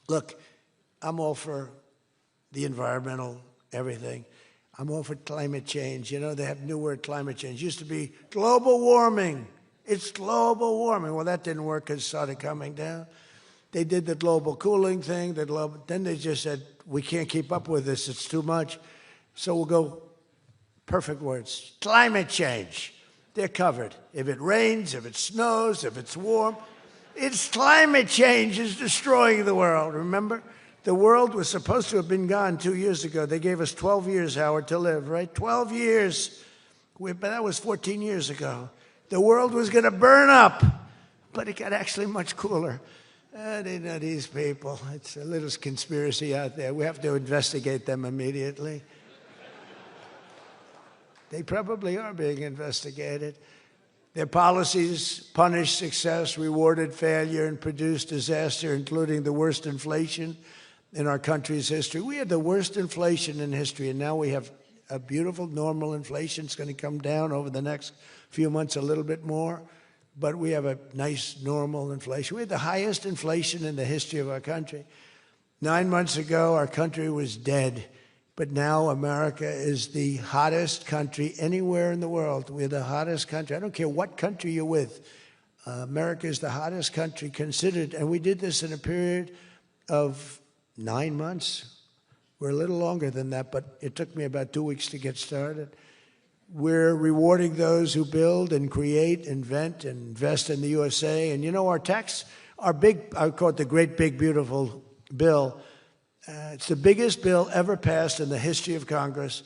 Look, I'm all for the environmental, everything. I'm all for climate change. You know, they have a new word, climate change. It used to be global warming. It's global warming. Well, that didn't work because it started coming down. They did the global cooling thing. Then they just said, we can't keep up with this. It's too much. So we'll go, perfect words, climate change. They're covered. If it rains, if it snows, if it's warm, it's climate change is destroying the world, remember? The world was supposed to have been gone 2 years ago. They gave us 12 years, Howard, to live, right? 12 years. But that was 14 years ago. The world was going to burn up, but it got actually much cooler. They know these people. It's a little conspiracy out there. We have to investigate them immediately. They probably are being investigated. Their policies punished success, rewarded failure, and produced disaster, including the worst inflation in our country's history. We had the worst inflation in history, and now we have a beautiful normal inflation. It's going to come down over the next few months a little bit more, but we have a nice normal inflation. We had the highest inflation in the history of our country. 9 months ago, our country was dead, but now America is the hottest country anywhere in the world. We're the hottest country. I don't care what country you're with. America is the hottest country considered, and we did this in a period of 9 months. We're a little longer than that, but it took me about 2 weeks to get started. We're rewarding those who build and create, invent, and invest in the USA. And you know, our big, I call it the great, big, beautiful bill. It's the biggest bill ever passed in the history of Congress.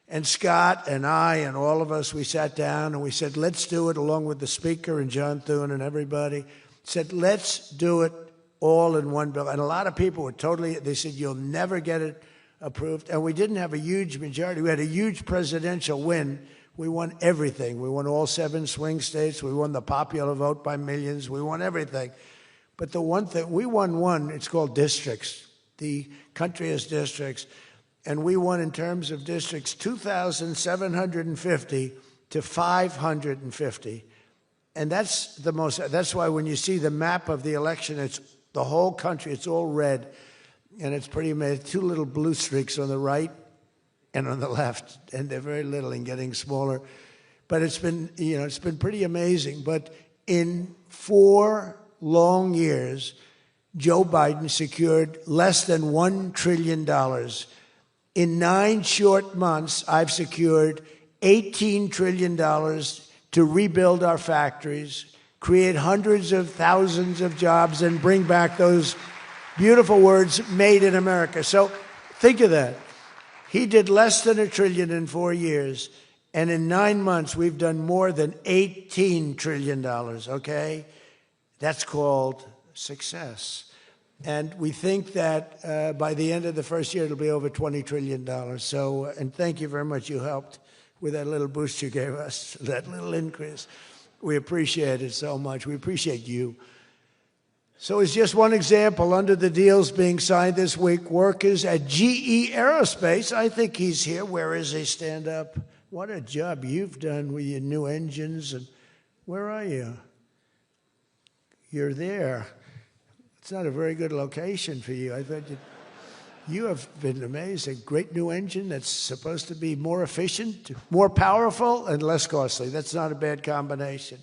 And Scott and I and all of us, we sat down and we said, let's do it, along with the Speaker and John Thune and everybody, said, let's do it all in one bill. And a lot of people were they said, you'll never get it approved. And we didn't have a huge majority. We had a huge presidential win. We won everything. We won all 7 swing states. We won the popular vote by millions. We won everything. But the one thing, we won one, it's called districts. The country has districts. And we won in terms of districts 2,750 to 550. And that's why when you see the map of the election, it's the whole country, it's all red. And it's pretty amazing. 2 little blue streaks on the right and on the left, and they're very little and getting smaller. But it's been, it's been pretty amazing. But in 4 long years, Joe Biden secured less than $1 trillion. In 9 short months, I've secured $18 trillion to rebuild our factories, create hundreds of thousands of jobs, and bring back those beautiful words, made in America. So think of that. He did less than $1 trillion in 4 years. And in 9 months, we've done more than $18 trillion, okay? That's called success. And we think that by the end of the first year, it'll be over $20 trillion. So, and thank you very much. You helped with that little boost you gave us, that little increase. We appreciate it so much. We appreciate you. So it's just one example. Under the deals being signed this week, workers at GE Aerospace, I think he's here. Where is he? Stand up. What a job you've done with your new engines. And where are you? You're there. It's not a very good location for you. I thought you have been amazing. Great new engine that's supposed to be more efficient, more powerful, and less costly. That's not a bad combination.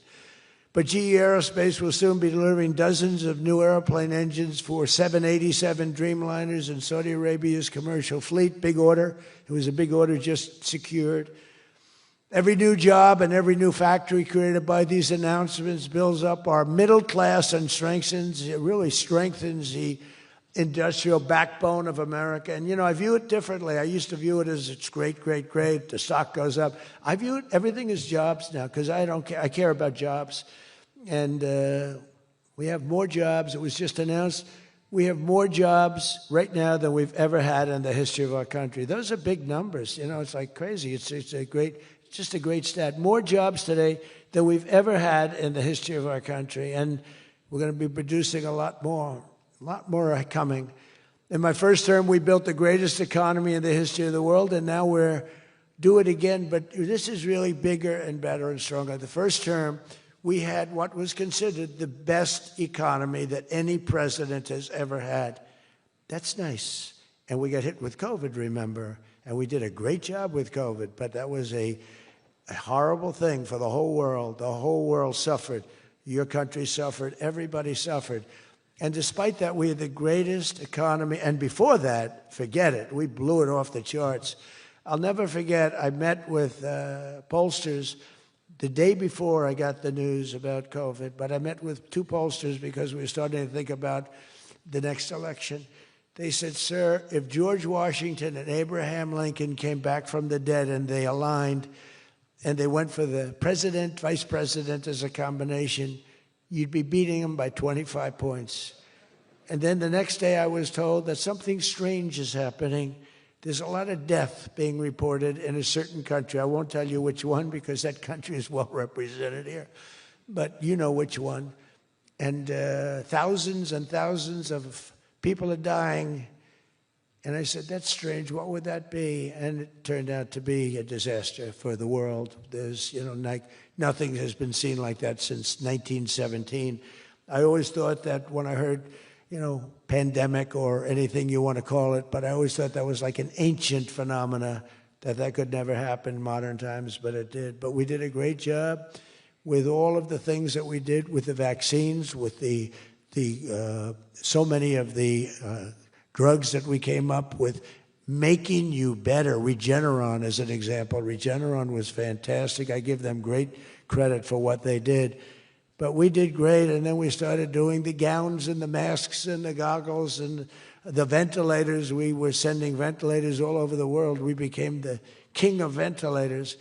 But GE Aerospace will soon be delivering dozens of new airplane engines for 787 Dreamliners in Saudi Arabia's commercial fleet. Big order. It was a big order just secured. Every new job and every new factory created by these announcements builds up our middle class and it really strengthens the industrial backbone of America. And, you know, I view it differently. I used to view it as it's great, great, great. The stock goes up. I view it, everything is jobs now because I don't care. I care about jobs. And we have more jobs. It was just announced. We have more jobs right now than we've ever had in the history of our country. Those are big numbers. You know, it's like crazy. It's just a great stat. More jobs today than we've ever had in the history of our country. And we're going to be producing a lot more are coming. In my first term, we built the greatest economy in the history of the world, and now we're do it again. But this is really bigger and better and stronger. The first term, we had what was considered the best economy that any president has ever had. That's nice. And we got hit with COVID, remember? And we did a great job with COVID, but that was a horrible thing for the whole world. The whole world suffered. Your country suffered. Everybody suffered. And despite that, we had the greatest economy. And before that, forget it. We blew it off the charts. I'll never forget, I met with pollsters the day before I got the news about COVID. But I met with 2 pollsters because we were starting to think about the next election. They said, sir, if George Washington and Abraham Lincoln came back from the dead and they aligned and they went for the president, vice president as a combination, you'd be beating them by 25 points. And then the next day I was told that something strange is happening. There's a lot of death being reported in a certain country. I won't tell you which one because that country is well represented here. But you know which one. And thousands and thousands of people are dying. And I said, that's strange. What would that be? And it turned out to be a disaster for the world. There's, you know, like nothing has been seen like that since 1917. I always thought that when I heard, you know, pandemic or anything you want to call it, but I always thought that was like an ancient phenomena, that could never happen in modern times, but it did. But we did a great job with all of the things that we did with the vaccines, with the so many of the drugs that we came up with, making you better. Regeneron is an example. Regeneron was fantastic. I give them great credit for what they did. But we did great, and then we started doing the gowns and the masks and the goggles and the ventilators. We were sending ventilators all over the world. We became the king of ventilators.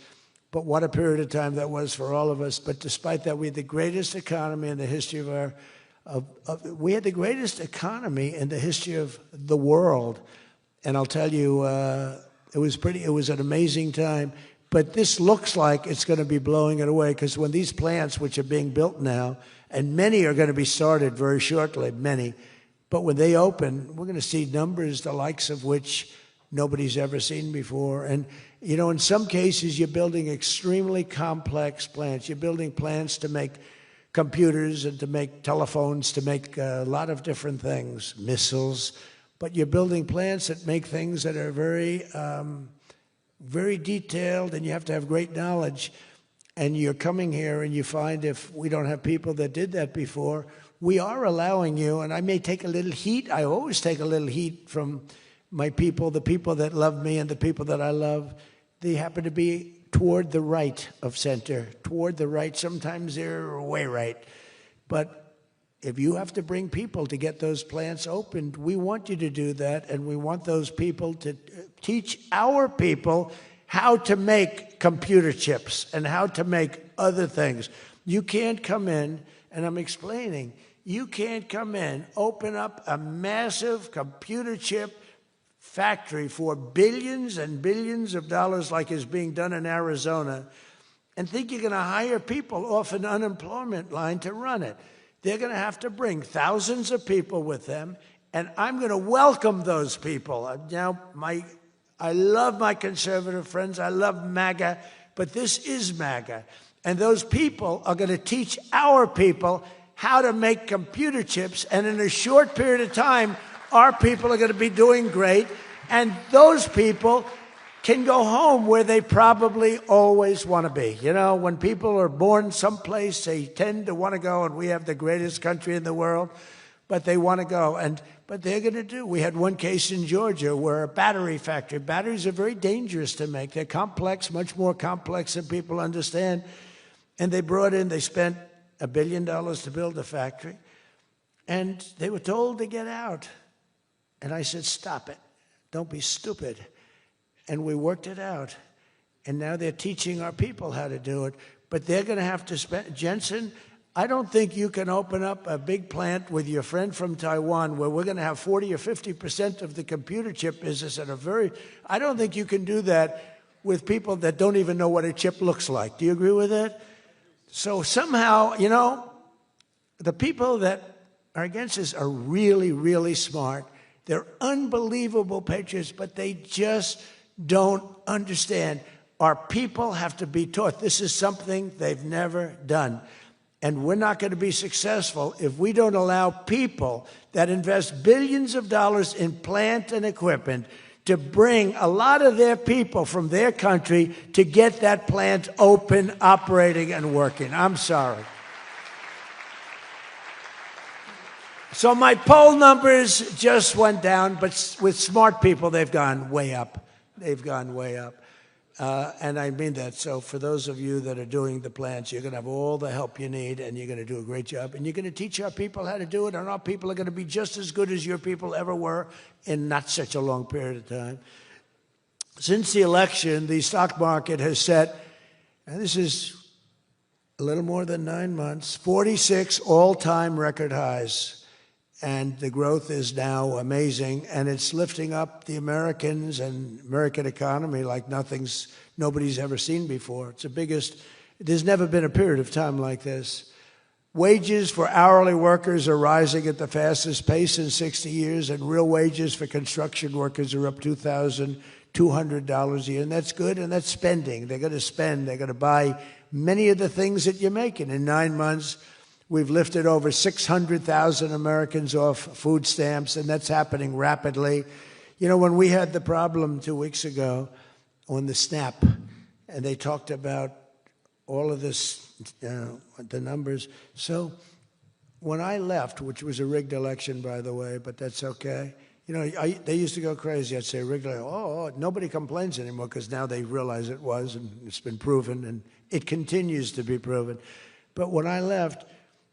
But what a period of time that was for all of us. But despite that, we had the greatest economy in the history of our we had the greatest economy in the history of the world. And I'll tell you, it was an amazing time. But this looks like it's going to be blowing it away, because when these plants, which are being built now, and many are going to be started very shortly, many, but when they open, we're going to see numbers the likes of which nobody's ever seen before. And, you know, in some cases, you're building extremely complex plants. You're building plants to make computers and to make telephones, to make a lot of different things, missiles. But you're building plants that make things that are very, very detailed, and you have to have great knowledge. And you're coming here and you find, if we don't have people that did that before, we are allowing you, and I may take a little heat. I always take a little heat from my people, the people that love me and the people that I love. They happen to be toward the right of center, toward the right. Sometimes they're way right. But if you have to bring people to get those plants opened, we want you to do that, and we want those people to teach our people how to make computer chips and how to make other things. You can't come in, and I'm explaining, you can't come in, open up a massive computer chip factory for billions and billions of dollars like is being done in Arizona, and think you're going to hire people off an unemployment line to run it. They're going to have to bring thousands of people with them, and I'm going to welcome those people. Now, I love my conservative friends. I love MAGA, but this is MAGA. And those people are going to teach our people how to make computer chips, and in a short period of time, our people are going to be doing great, and those people can go home where they probably always want to be. You know, when people are born someplace, they tend to want to go, and we have the greatest country in the world, but they want to go. But they're going to do. We had one case in Georgia where a battery factory, batteries are very dangerous to make. They're complex, much more complex than people understand. And they spent $1 billion to build a factory, and they were told to get out. And I said, stop it. Don't be stupid. And we worked it out. And now they're teaching our people how to do it. But they're going to have to spend, Jensen, I don't think you can open up a big plant with your friend from Taiwan where we're going to have 40 or 50% of the computer chip business at I don't think you can do that with people that don't even know what a chip looks like. Do you agree with that? So somehow, you know, the people that are against this are really, really smart. They're unbelievable patriots, but they just don't understand. Our people have to be taught. This is something they've never done. And we're not going to be successful if we don't allow people that invest billions of dollars in plant and equipment to bring a lot of their people from their country to get that plant open, operating, and working. I'm sorry. So my poll numbers just went down, but with smart people, they've gone way up. They've gone way up. And I mean that. So for those of you that are doing the plants, you're going to have all the help you need, and you're going to do a great job. And you're going to teach our people how to do it, and our people are going to be just as good as your people ever were in not such a long period of time. Since the election, the stock market has set, and this is a little more than 9 months, 46 all-time record highs. And the growth is now amazing, and it's lifting up the Americans and American economy like nobody's ever seen before. It's the biggest. There's never been a period of time like this. Wages for hourly workers are rising at the fastest pace in 60 years, and real wages for construction workers are up $2,200 a year, and that's good, and that's spending. They're going to spend. They're going to buy many of the things that you're making. In 9 months, we've lifted over 600,000 Americans off food stamps, and that's happening rapidly. You know, when we had the problem 2 weeks ago on the SNAP, and they talked about all of this, the numbers. So when I left, which was a rigged election, by the way, but that's okay. You know, they used to go crazy. I'd say rigged election. Oh, nobody complains anymore because now they realize it was, and it's been proven, and it continues to be proven. But when I left,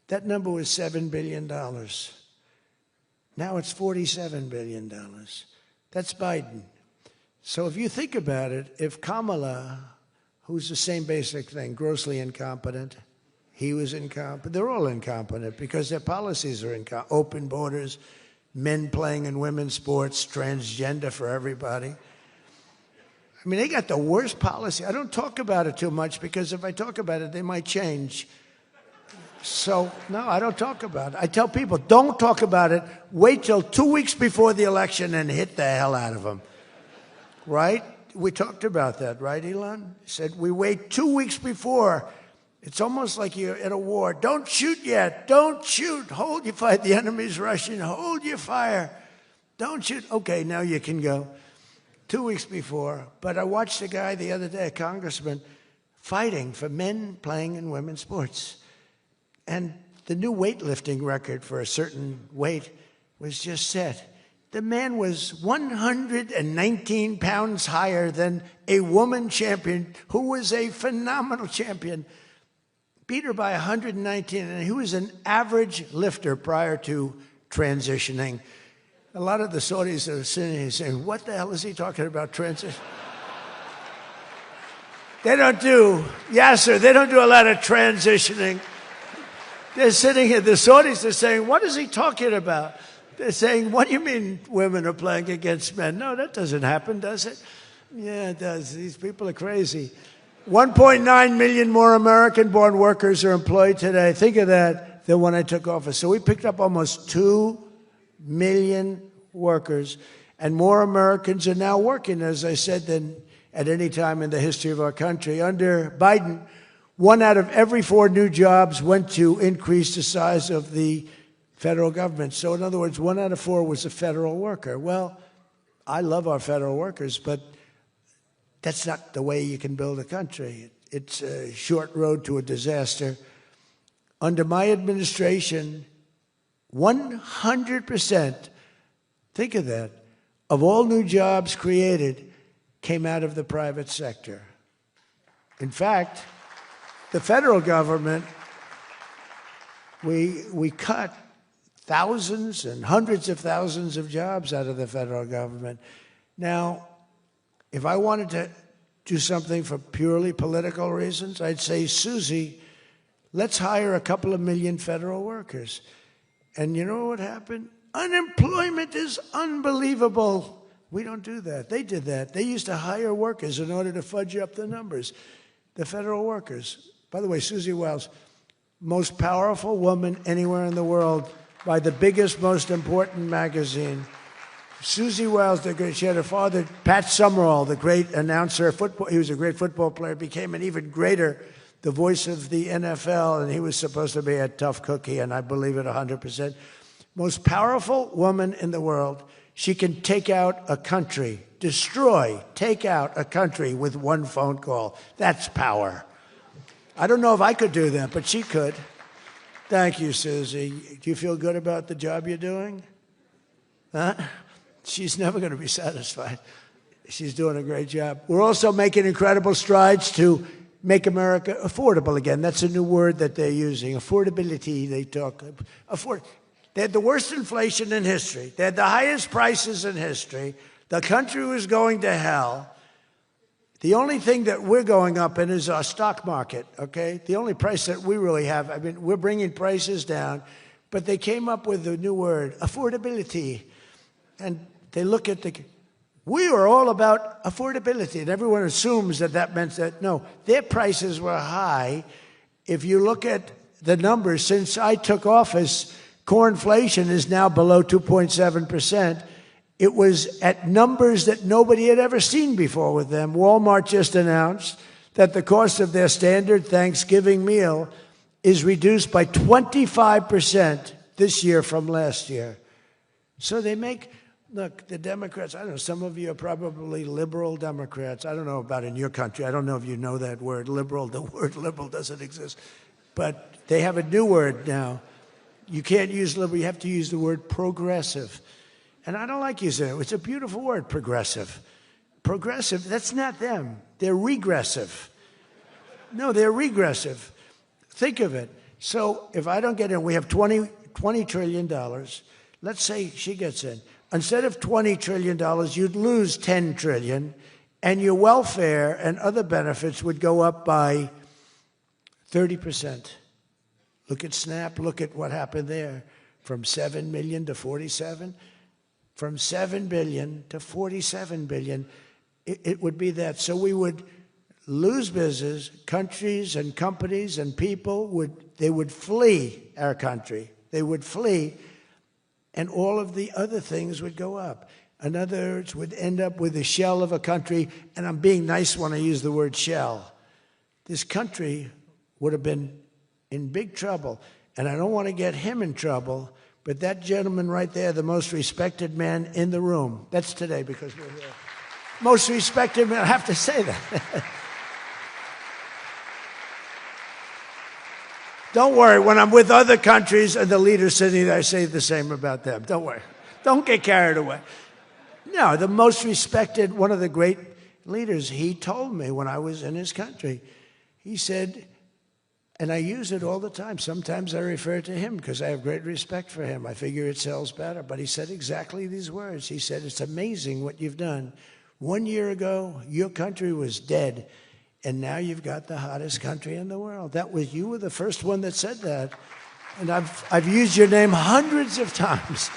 that number was $7 billion. Now it's $47 billion. That's Biden. So if you think about it, if Kamala, who's the same basic thing, grossly incompetent, he was incompetent, they're all incompetent because their policies are incompetent. Open borders, men playing in women's sports, transgender for everybody. I mean, they got the worst policy. I don't talk about it too much because if I talk about it, they might change. So, no, I don't talk about it. I tell people, don't talk about it. Wait till 2 weeks before the election and hit the hell out of them. Right? We talked about that, right, Elon? He said, we wait 2 weeks before. It's almost like you're in a war. Don't shoot yet. Don't shoot. Hold your fire. The enemy's rushing. Hold your fire. Don't shoot. Okay, now you can go. 2 weeks before. But I watched a guy the other day, a congressman, fighting for men playing in women's sports. And the new weightlifting record for a certain weight was just set. The man was 119 pounds higher than a woman champion who was a phenomenal champion. Beat her by 119, and he was an average lifter prior to transitioning. A lot of the Saudis are sitting here saying, what the hell is he talking about transition? They don't do a lot of transitioning. They're sitting here, the Saudis are saying, what is he talking about? They're saying, what do you mean women are playing against men? No, that doesn't happen, does it? Yeah, it does. These people are crazy. 1.9 million more American-born workers are employed today. Think of that, than when I took office. So we picked up almost 2 million workers, and more Americans are now working, as I said, than at any time in the history of our country. Under Biden, 1 out of every 4 new jobs went to increase the size of the federal government. So in other words, 1 out of 4 was a federal worker. Well, I love our federal workers, but that's not the way you can build a country. It's a short road to a disaster. Under my administration, 100%, think of that, of all new jobs created came out of the private sector. In fact, the federal government, we cut thousands and hundreds of thousands of jobs out of the federal government. Now, if I wanted to do something for purely political reasons, I'd say, Susie, let's hire a couple of million federal workers. And you know what happened? Unemployment is unbelievable. We don't do that. They did that. They used to hire workers in order to fudge up the numbers. The federal workers. By the way, Susie Wiles, most powerful woman anywhere in the world by the biggest, most important magazine. Susie Wiles, she had her father, Pat Summerall, the great announcer, football. He was a great football player, became an even greater, the voice of the NFL, and he was supposed to be a tough cookie, and I believe it 100%. Most powerful woman in the world. She can take out a country, take out a country with one phone call. That's power. I don't know if I could do that, but she could. Thank you, Susie. Do you feel good about the job you're doing? Huh? She's never going to be satisfied. She's doing a great job. We're also making incredible strides to make America affordable again. That's a new word that they're using. Affordability, they talk. They had the worst inflation in history. They had the highest prices in history. The country was going to hell. The only thing that we're going up in is our stock market, okay? The only price that we really have, I mean, we're bringing prices down, but they came up with a new word, affordability. And they look at we were all about affordability, and everyone assumes that that meant that, no, their prices were high. If you look at the numbers, since I took office, core inflation is now below 2.7%. It was at numbers that nobody had ever seen before with them. Walmart just announced that the cost of their standard Thanksgiving meal is reduced by 25% this year from last year. So they make, look, the Democrats, I don't know, some of you are probably liberal Democrats. I don't know about in your country. I don't know if you know that word, liberal. The word liberal doesn't exist. But they have a new word now. You can't use liberal. You have to use the word progressive. And I don't like using it. It's a beautiful word, progressive. Progressive, that's not them. They're regressive. No, they're regressive. Think of it. So if I don't get in, we have $20 trillion. Let's say she gets in. Instead of $20 trillion, you'd lose $10 trillion, and your welfare and other benefits would go up by 30%. Look at Snap. Look at what happened there. From 7 million to 47. From 7 billion to 47 billion, it would be that. So we would lose business, countries and companies and people would flee our country. They would flee, and all of the other things would go up. In other words, would end up with a shell of a country, and I'm being nice when I use the word shell. This country would have been in big trouble, and I don't want to get him in trouble. But that gentleman right there, the most respected man in the room, that's today because we're here. Most respected man, I have to say that. Don't worry, when I'm with other countries and the leaders sitting there, I say the same about them. Don't worry. Don't get carried away. No, the most respected, one of the great leaders, he told me when I was in his country, he said, and I use it all the time. Sometimes I refer to him because I have great respect for him. I figure it sells better. But he said exactly these words. He said, it's amazing what you've done. 1 year ago, your country was dead, and now you've got the hottest country in the world. You were the first one that said that. And I've used your name hundreds of times.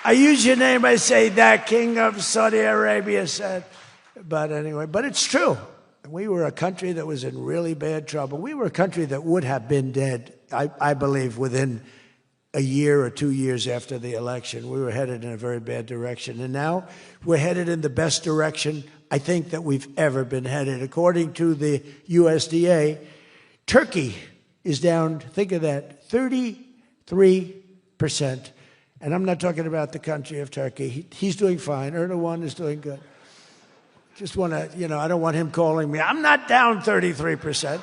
I use your name, I say, that king of Saudi Arabia said. But anyway, but it's true. We were a country that was in really bad trouble. We were a country that would have been dead, I believe, within a year or 2 years after the election. We were headed in a very bad direction. And now we're headed in the best direction, I think, that we've ever been headed. According to the USDA, Turkey is down, think of that, 33%. And I'm not talking about the country of Turkey. He's doing fine. Erdogan is doing good. Just want to, I don't want him calling me. I'm not down 33%.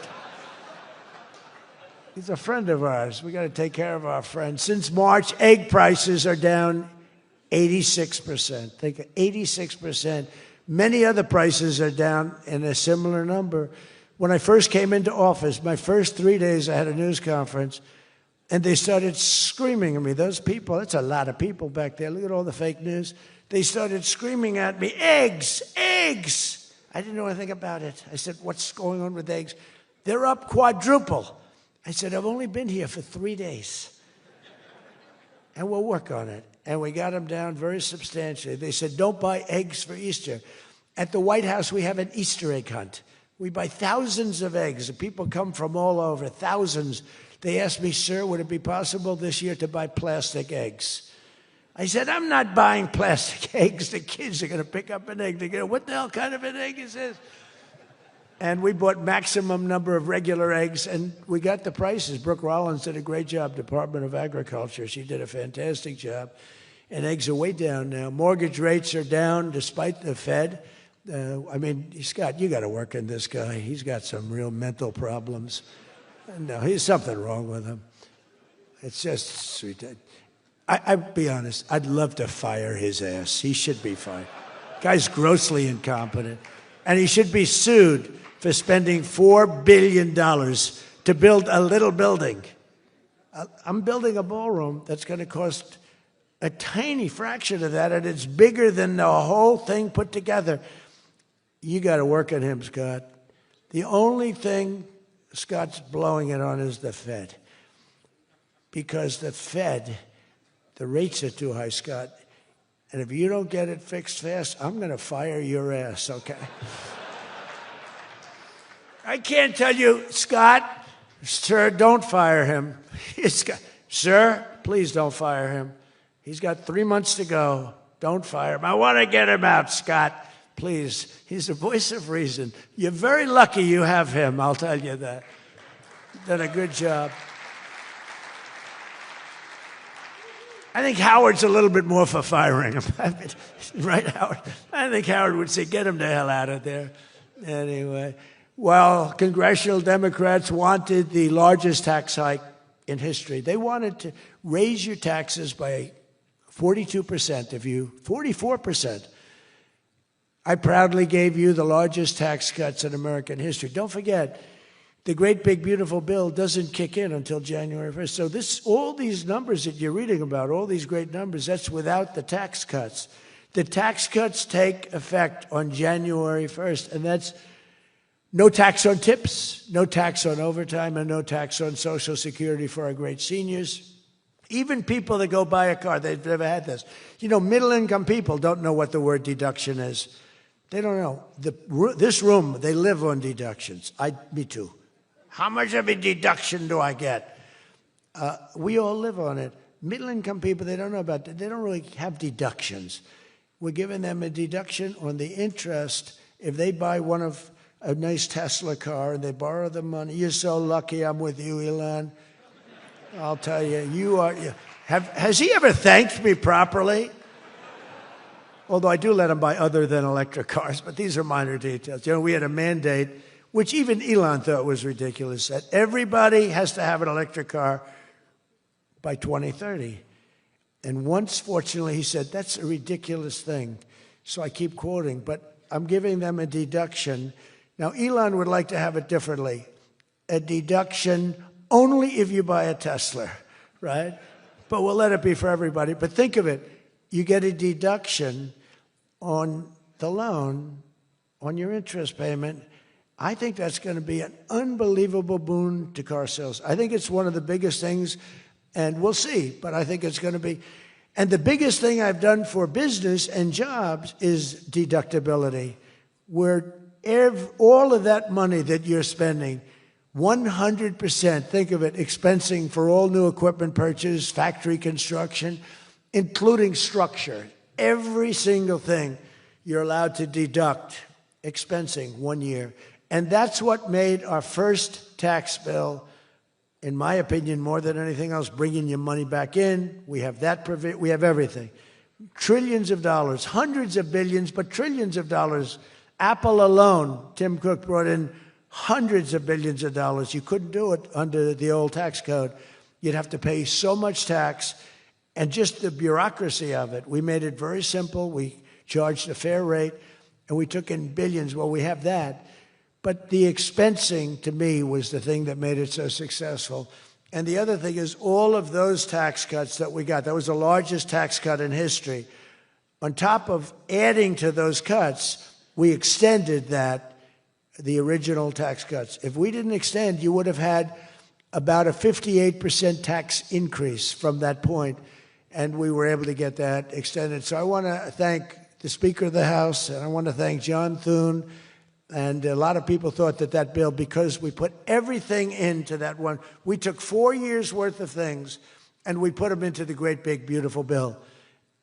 He's a friend of ours. We got to take care of our friends. Since March, egg prices are down 86%. Think 86%. Many other prices are down in a similar number. When I first came into office, my first 3 days, I had a news conference. And they started screaming at me. Those people, that's a lot of people back there. Look at all the fake news. They started screaming at me, eggs, eggs. I didn't know anything about it. I said, what's going on with eggs? They're up quadruple. I said, I've only been here for 3 days. And we'll work on it. And we got them down very substantially. They said, don't buy eggs for Easter. At the White House, we have an Easter egg hunt. We buy thousands of eggs. People come from all over, thousands. They asked me, sir, would it be possible this year to buy plastic eggs? I said, I'm not buying plastic eggs. The kids are going to pick up an egg. They're going to, what the hell kind of an egg is this? And we bought maximum number of regular eggs, and we got the prices. Brooke Rollins did a great job, Department of Agriculture. She did a fantastic job. And eggs are way down now. Mortgage rates are down despite the Fed. I mean, Scott, you got to work on this guy. He's got some real mental problems. No, there's something wrong with him. It's just sweet. I'd be honest, I'd love to fire his ass. He should be fired. Guy's grossly incompetent. And he should be sued for spending $4 billion to build a little building. I'm building a ballroom that's going to cost a tiny fraction of that, and it's bigger than the whole thing put together. You got to work on him, Scott. The only thing Scott's blowing it on is the Fed. Because the Fed, the rates are too high, Scott. And if you don't get it fixed fast, I'm going to fire your ass, okay? I can't tell you, Scott, sir, don't fire him. Sir, please don't fire him. He's got 3 months to go. Don't fire him. I want to get him out, Scott. Please. He's the voice of reason. You're very lucky you have him, I'll tell you that. Done a good job. I think Howard's a little bit more for firing him. Right, Howard? I think Howard would say, get him the hell out of there. Anyway, well, congressional Democrats wanted the largest tax hike in history. They wanted to raise your taxes by 42%, 44%. I proudly gave you the largest tax cuts in American history. Don't forget, the great big beautiful bill doesn't kick in until January 1st. So all these numbers that you're reading about, all these great numbers, that's without the tax cuts. The tax cuts take effect on January 1st, and that's no tax on tips, no tax on overtime, and no tax on Social Security for our great seniors. Even people that go buy a car, they've never had this. You know, middle-income people don't know what the word deduction is. They don't know. This room, they live on deductions. Me too. How much of a deduction do I get? We all live on it. Middle-income people, they don't know about it. They don't really have deductions. We're giving them a deduction on the interest if they buy a nice Tesla car and they borrow the money. You're so lucky I'm with you, Elon. I'll tell you, has he ever thanked me properly? Although I do let him buy other than electric cars, but these are minor details. You know, we had a mandate, which even Elon thought was ridiculous, that everybody has to have an electric car by 2030. And once, fortunately, he said, that's a ridiculous thing. So I keep quoting, but I'm giving them a deduction. Now, Elon would like to have it differently. A deduction only if you buy a Tesla, right? But we'll let it be for everybody. But think of it. You get a deduction on the loan, on your interest payment. I think that's going to be an unbelievable boon to car sales. I think it's one of the biggest things, and we'll see, but I think it's going to be. And the biggest thing I've done for business and jobs is deductibility, where all of that money that you're spending, 100%, think of it, expensing for all new equipment purchase, factory construction, including structure. Every single thing you're allowed to deduct, expensing 1 year. And that's what made our first tax bill, in my opinion, more than anything else, bringing your money back in. We have that, we have everything. Trillions of dollars, hundreds of billions, but trillions of dollars. Apple alone, Tim Cook brought in hundreds of billions of dollars. You couldn't do it under the old tax code. You'd have to pay so much tax, and just the bureaucracy of it. We made it very simple. We charged a fair rate, and we took in billions. Well, we have that. But the expensing, to me, was the thing that made it so successful. And the other thing is all of those tax cuts that we got, that was the largest tax cut in history. On top of adding to those cuts, we extended the original tax cuts. If we didn't extend, you would have had about a 58% tax increase from that point, and we were able to get that extended. So I want to thank the Speaker of the House, and I want to thank John Thune. And a lot of people thought that bill, because we put everything into that one, we took 4 years' worth of things, and we put them into the great, big, beautiful bill.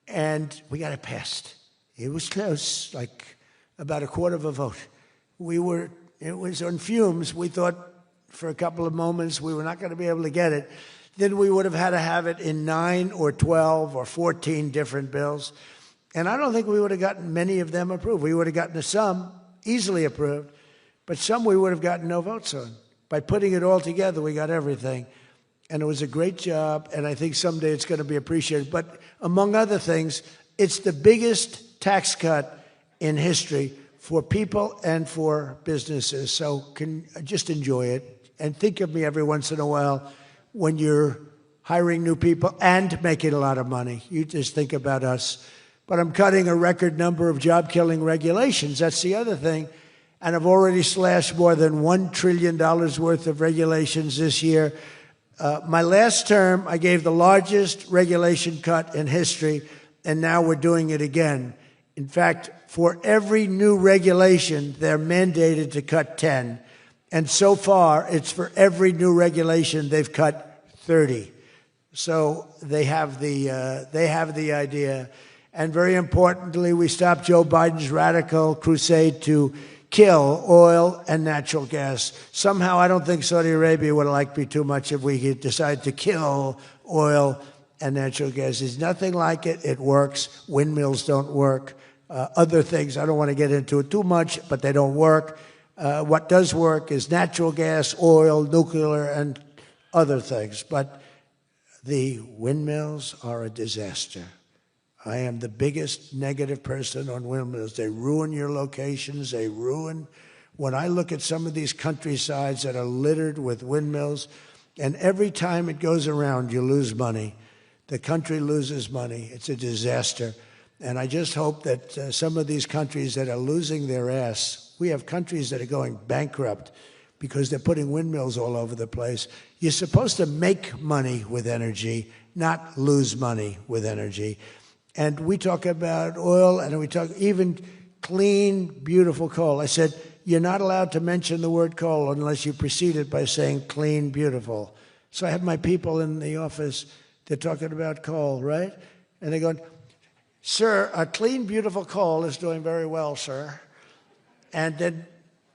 And we got it passed. It was close, like about a quarter of a vote. It was on fumes. We thought for a couple of moments we were not going to be able to get it. Then we would have had to have it in 9 or 12 or 14 different bills. And I don't think we would have gotten many of them approved. We would have gotten some easily approved, but some we would have gotten no votes on. By putting it all together, we got everything. And it was a great job, and I think someday it's going to be appreciated. But among other things, it's the biggest tax cut in history for people and for businesses. So just enjoy it, and think of me every once in a while when you're hiring new people and making a lot of money. You just think about us. But I'm cutting a record number of job-killing regulations. That's the other thing. And I've already slashed more than $1 trillion worth of regulations this year. My last term, I gave the largest regulation cut in history, and now we're doing it again. In fact, for every new regulation, they're mandated to cut 10. And so far, it's for every new regulation, they've cut 30. So they have the idea. And very importantly, we stopped Joe Biden's radical crusade to kill oil and natural gas. Somehow, I don't think Saudi Arabia would like me too much if we decide to kill oil and natural gas. There's nothing like it. It works. Windmills don't work. Other things, I don't want to get into it too much, but they don't work. What does work is natural gas, oil, nuclear, and other things. But the windmills are a disaster. I am the biggest negative person on windmills. They ruin your locations. They ruin. When I look at some of these countrysides that are littered with windmills, and every time it goes around, you lose money. The country loses money. It's a disaster. And I just hope that some of these countries that are losing their ass, we have countries that are going bankrupt because they're putting windmills all over the place. You're supposed to make money with energy, not lose money with energy. And we talk about oil, and we talk even clean, beautiful coal. I said, you're not allowed to mention the word coal unless you precede it by saying clean, beautiful. So I have my people in the office, they're talking about coal, right? And they're going, sir, a clean, beautiful coal is doing very well, sir. And then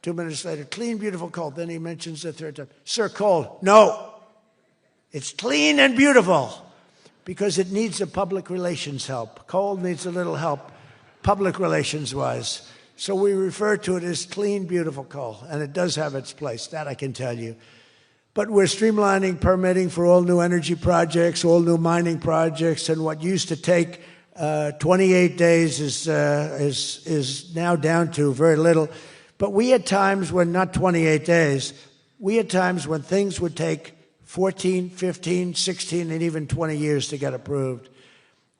2 minutes later, clean, beautiful coal. Then he mentions the third time, sir, coal. No, it's clean and beautiful. Because it needs a public relations help. Coal needs a little help, public relations-wise. So we refer to it as clean, beautiful coal, and it does have its place, that I can tell you. But we're streamlining permitting for all new energy projects, all new mining projects, and what used to take 28 days is now down to very little. But we had times when, not 28 days, we had times when things would take 14, 15, 16, and even 20 years to get approved.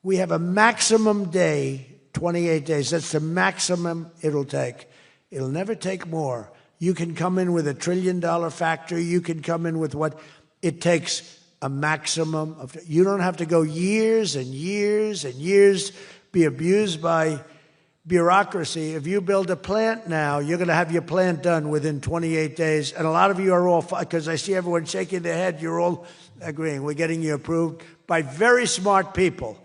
We have a maximum day, 28 days. That's the maximum it'll take. It'll never take more. You can come in with $1 trillion factory. You can come in with what it takes, a maximum of. You don't have to go years and years and years, be abused by bureaucracy. If you build a plant now, you're going to have your plant done within 28 days. And a lot of you are all, because I see everyone shaking their head, you're all agreeing. We're getting you approved by very smart people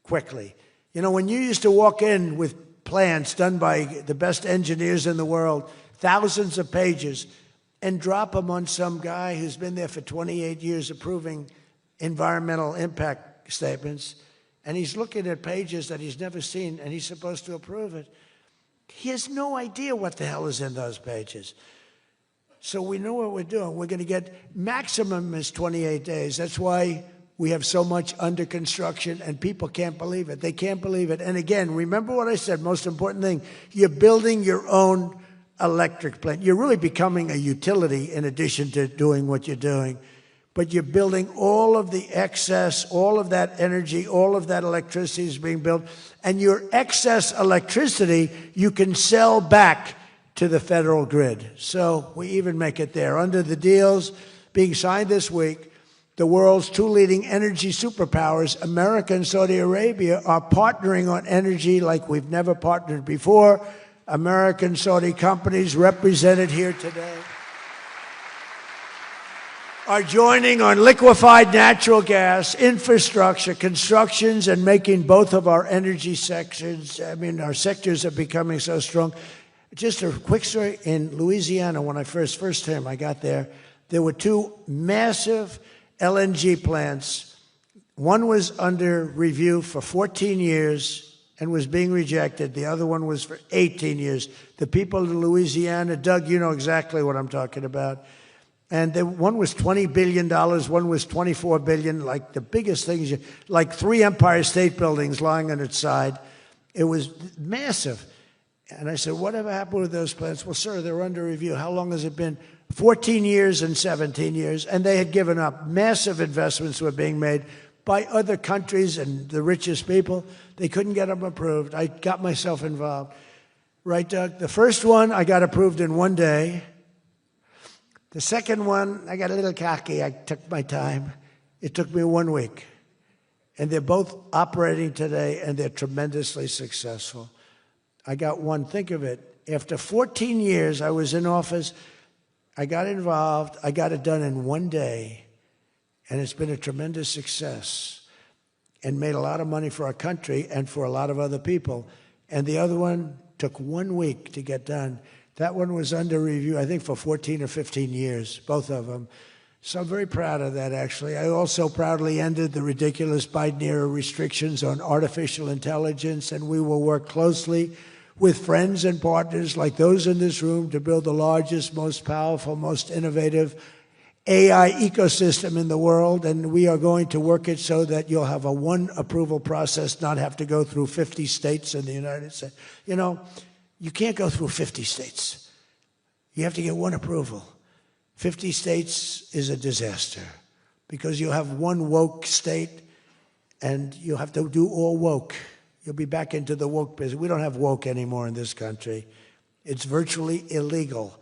quickly. You know, when you used to walk in with plans done by the best engineers in the world, thousands of pages, and drop them on some guy who's been there for 28 years approving environmental impact statements, and he's looking at pages that he's never seen, and he's supposed to approve it. He has no idea what the hell is in those pages. So we know what we're doing. We're going to get maximum is 28 days. That's why we have so much under construction, and people can't believe it. They can't believe it. And again, remember what I said, most important thing, you're building your own electric plant. You're really becoming a utility in addition to doing what you're doing. but you're building all of the excess, all of that energy, all of that electricity is being built, and your excess electricity you can sell back to the federal grid. So we even make it there. Under the deals being signed this week, the world's two leading energy superpowers, America and Saudi Arabia, are partnering on energy like we've never partnered before. American Saudi companies represented here today are joining on liquefied natural gas, infrastructure, constructions, and making both of our energy sections, our sectors are becoming so strong. Just a quick story. In Louisiana, when I first time I got there were two massive LNG plants. One was under review for 14 years and was being rejected. The other one was for 18 years. The people in Louisiana, Doug, you know exactly what I'm talking about. And one was $20 billion, one was $24 billion, like the biggest things, like 3 Empire State Buildings lying on its side. It was massive. And I said, whatever happened with those plants? Well, sir, they're under review. How long has it been? 14 years and 17 years. And they had given up. Massive investments were being made by other countries and the richest people. They couldn't get them approved. I got myself involved. Right, Doug? The first one, I got approved in 1 day. The second one, I got a little cocky. I took my time. It took me 1 week. And they're both operating today, and they're tremendously successful. I got one, think of it. After 14 years, I was in office. I got involved. I got it done in 1 day. And it's been a tremendous success and made a lot of money for our country and for a lot of other people. And the other one took 1 week to get done. That one was under review, I think, for 14 or 15 years, both of them. So I'm very proud of that, actually. I also proudly ended the ridiculous Biden-era restrictions on artificial intelligence, and we will work closely with friends and partners like those in this room to build the largest, most powerful, most innovative AI ecosystem in the world. And we are going to work it so that you'll have a one approval process, not have to go through 50 states in the United States. You know, you can't go through 50 states. You have to get one approval. 50 states is a disaster because you have one woke state and you have to do all woke. You'll be back into the woke business. We don't have woke anymore in this country. It's virtually illegal.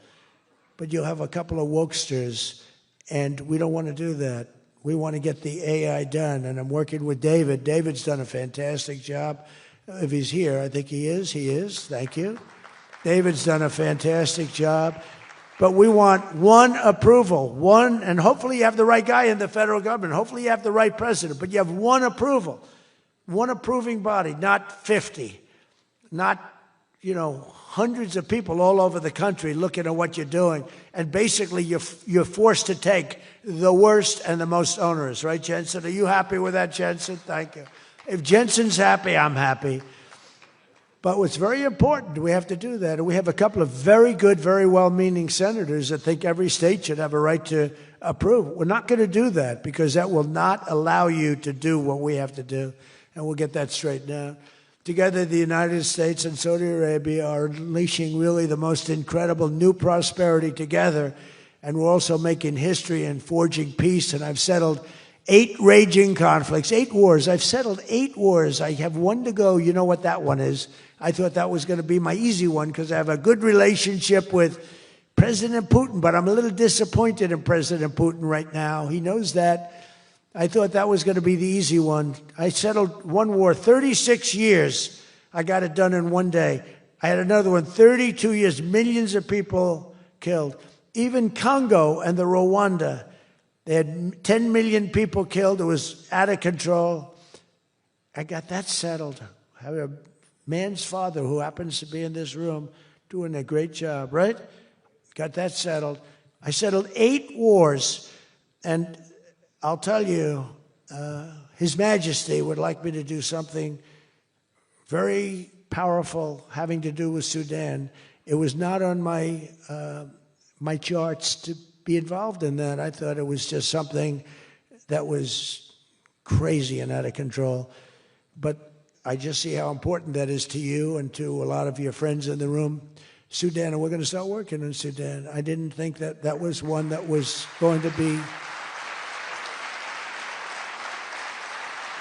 But you'll have a couple of wokesters, and we don't want to do that. We want to get the AI done, and I'm working with David. David's done a fantastic job. If he's here, I think he is. He is. Thank you. David's done a fantastic job. But we want one approval, one, and hopefully you have the right guy in the federal government. Hopefully you have the right president, but you have one approval, one approving body, not 50, not, hundreds of people all over the country looking at what you're doing. And basically you're forced to take the worst and the most onerous, right, Jensen? Are you happy with that, Jensen? Thank you. If Jensen's happy, I'm happy. But what's very important, we have to do that. And we have a couple of very good, very well-meaning senators that think every state should have a right to approve. We're not going to do that because that will not allow you to do what we have to do. And we'll get that straightened out. Together, the United States and Saudi Arabia are unleashing really the most incredible new prosperity together. And we're also making history and forging peace. And I've settled 8 raging conflicts, 8 wars. I've settled 8 wars. I have 1 to go. You know what that one is. I thought that was going to be my easy one because I have a good relationship with President Putin, but I'm a little disappointed in President Putin right now. He knows that. I thought that was going to be the easy one. I settled 1 war, 36 years. I got it done in 1 day. I had another one, 32 years, millions of people killed. Even Congo and the Rwanda, they had 10 million people killed. It was out of control. I got that settled. I have a man's father who happens to be in this room doing a great job, right? Got that settled. I settled 8 wars. And I'll tell you, His Majesty would like me to do something very powerful having to do with Sudan. It was not on my my charts to be involved in that. I thought it was just something that was crazy and out of control. But I just see how important that is to you and to a lot of your friends in the room. Sudan, and we're going to start working in Sudan. I didn't think that that was one that was going to be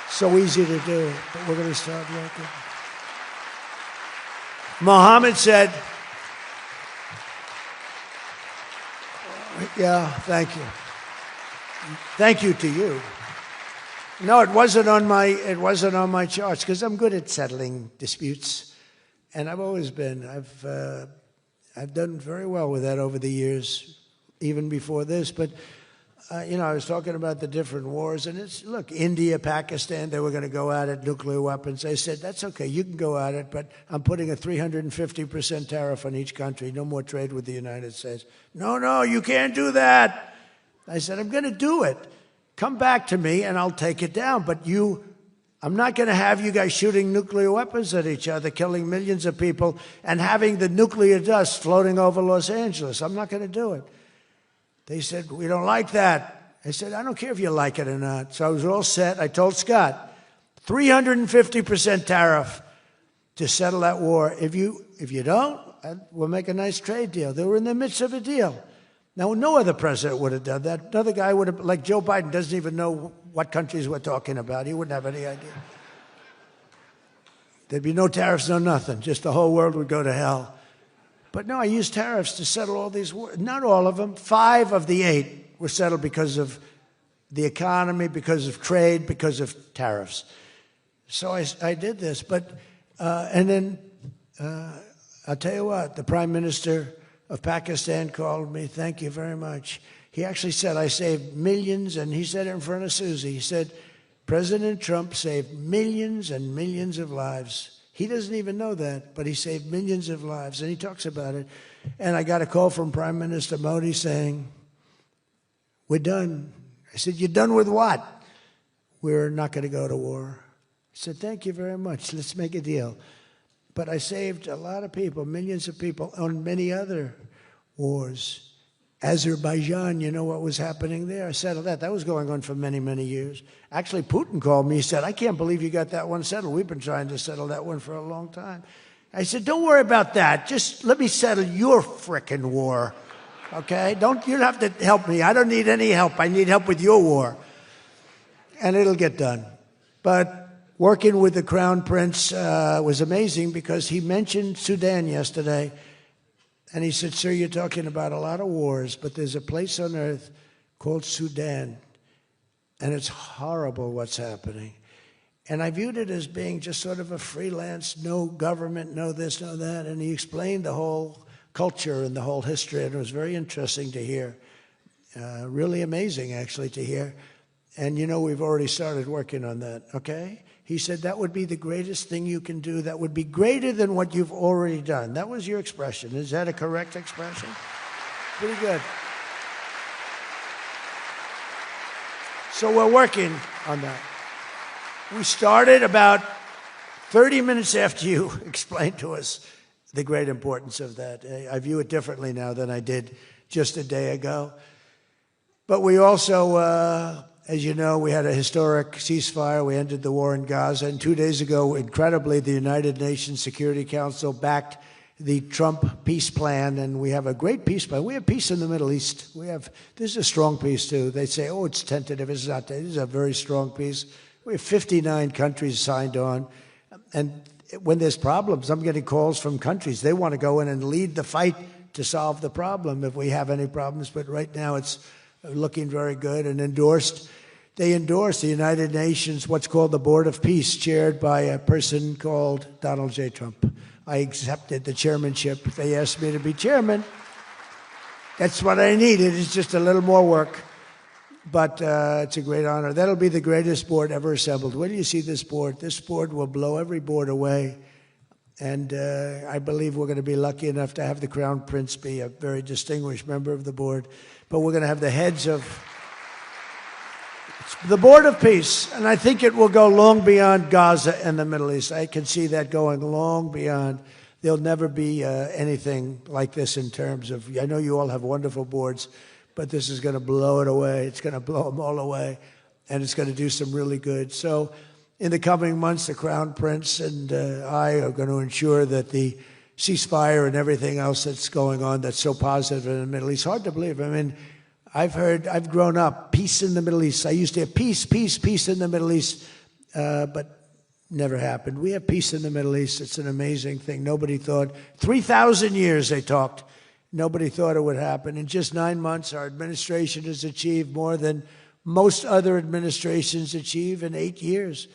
So easy to do, but we're going to start working. Mohammed said, yeah, thank you. Thank you to you. No, it wasn't on my charts because I'm good at settling disputes, and I've always been. I've done very well with that over the years, even before this. But I was talking about the different wars, and look, India, Pakistan, they were going to go at it, nuclear weapons. I said, that's okay, you can go at it, but I'm putting a 350% tariff on each country. No more trade with the United States. No, you can't do that. I said, I'm going to do it. Come back to me and I'll take it down. But I'm not going to have you guys shooting nuclear weapons at each other, killing millions of people, and having the nuclear dust floating over Los Angeles. I'm not going to do it. They said, we don't like that. I said, I don't care if you like it or not. So I was all set. I told Scott, 350% tariff to settle that war. If you don't, we'll make a nice trade deal. They were in the midst of a deal. Now, no other president would have done that. Another guy would have, like Joe Biden, doesn't even know what countries we're talking about. He wouldn't have any idea. There'd be no tariffs, no nothing. Just the whole world would go to hell. But no, I used tariffs to settle all these wars. Not all of them. 5 of the 8 were settled because of the economy, because of trade, because of tariffs. So I did this. But, and then, I'll tell you what, the Prime Minister of Pakistan called me. Thank you very much. He actually said, I saved millions, and he said it in front of Susie. He said, President Trump saved millions and millions of lives. He doesn't even know that, but he saved millions of lives, and he talks about it. And I got a call from Prime Minister Modi saying, we're done. I said, you're done with what? We're not going to go to war. I said, thank you very much. Let's make a deal. But I saved a lot of people, millions of people, on many other wars. Azerbaijan, you know what was happening there? I settled that. That was going on for many, many years. Actually, Putin called me. He said, I can't believe you got that one settled. We've been trying to settle that one for a long time. I said, don't worry about that. Just let me settle your frickin' war, okay? You don't have to help me. I don't need any help. I need help with your war. And it'll get done. But working with the Crown Prince was amazing because he mentioned Sudan yesterday. And he said, sir, you're talking about a lot of wars, but there's a place on earth called Sudan. And it's horrible what's happening. And I viewed it as being just sort of a freelance, no government, no this, no that. And he explained the whole culture and the whole history. And it was very interesting to hear. Really amazing, actually, to hear. And, we've already started working on that, okay? He said that would be the greatest thing you can do. That would be greater than what you've already done. That was your expression. Is that a correct expression? Pretty good. So we're working on that. We started about 30 minutes after you explained to us the great importance of that. I view it differently now than I did just a day ago. But we also, as you know, we had a historic ceasefire. We ended the war in Gaza. And 2 days ago, incredibly, the United Nations Security Council backed the Trump peace plan. And we have a great peace plan. We have peace in the Middle East. This is a strong peace, too. They say, oh, it's tentative. It's not. This is a very strong peace. We have 59 countries signed on. And when there's problems, I'm getting calls from countries. They want to go in and lead the fight to solve the problem if we have any problems. But right now, it's looking very good and endorsed. They endorsed the United Nations, what's called the Board of Peace, chaired by a person called Donald J. Trump. I accepted the chairmanship. They asked me to be chairman. That's what I needed. It's just a little more work. But it's a great honor. That'll be the greatest board ever assembled. Where do you see this board? This board will blow every board away. And I believe we're going to be lucky enough to have the Crown Prince be a very distinguished member of the board. But we're going to have the heads of the Board of Peace, and I think it will go long beyond Gaza and the Middle East. I can see that going long beyond. There'll never be anything like this in terms of, I know you all have wonderful boards, but this is going to blow it away. It's going to blow them all away, and it's going to do some really good. So in the coming months, the Crown Prince and I are going to ensure that the ceasefire and everything else that's going on that's so positive in the Middle East, hard to believe. I mean, I've grown up, peace in the Middle East. I used to hear peace, peace, peace in the Middle East. but never happened. We have peace in the Middle East. It's an amazing thing. Nobody thought, 3,000 years they talked. Nobody thought it would happen. In just 9 months, our administration has achieved more than most other administrations achieve in 8 years.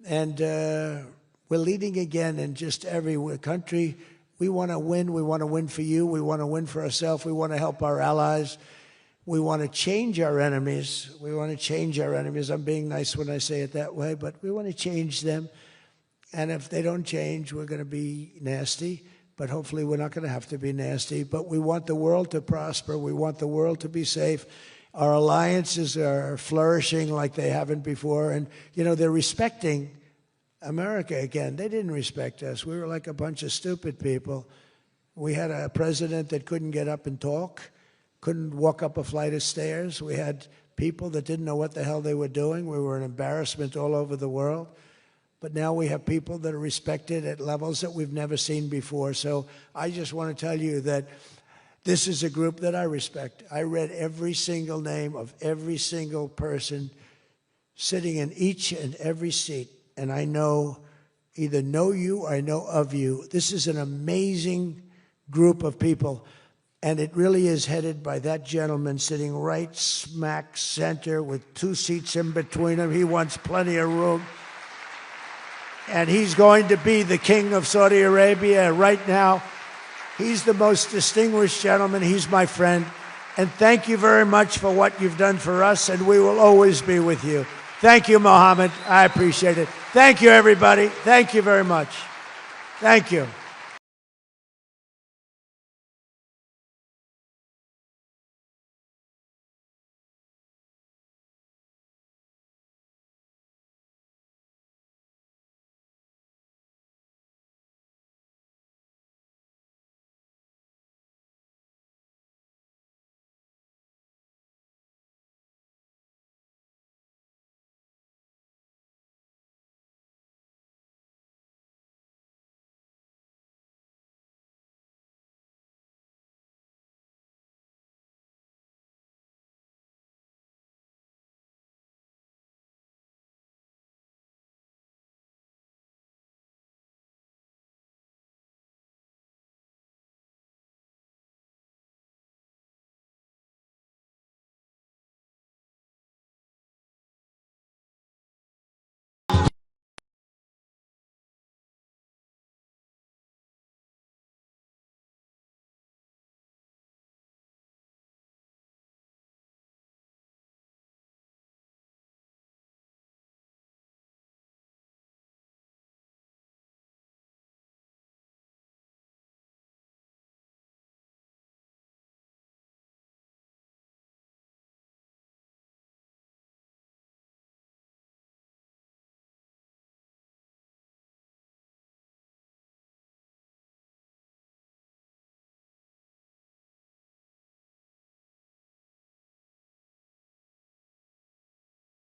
And we're leading again in just every country. We want to win. We want to win for you. We want to win for ourselves. We want to help our allies. We want to change our enemies. We want to change our enemies. I'm being nice when I say it that way, but we want to change them. And if they don't change, we're going to be nasty. But hopefully we're not going to have to be nasty. But we want the world to prosper. We want the world to be safe. Our alliances are flourishing like they haven't before. And, you know, they're respecting America again. They didn't respect us. We were like a bunch of stupid people. We had a president that couldn't get up and talk, couldn't walk up a flight of stairs. We had people that didn't know what the hell they were doing. We were an embarrassment all over the world. But now we have people that are respected at levels that we've never seen before. So I just want to tell you that this is a group that I respect. I read every single name of every single person sitting in each and every seat. And I either know you or I know of you. This is an amazing group of people. And it really is headed by that gentleman sitting right smack center with 2 seats in between him. He wants plenty of room. And he's going to be the king of Saudi Arabia right now. He's the most distinguished gentleman. He's my friend. And thank you very much for what you've done for us, and we will always be with you. Thank you, Mohammed. I appreciate it. Thank you, everybody. Thank you very much. Thank you.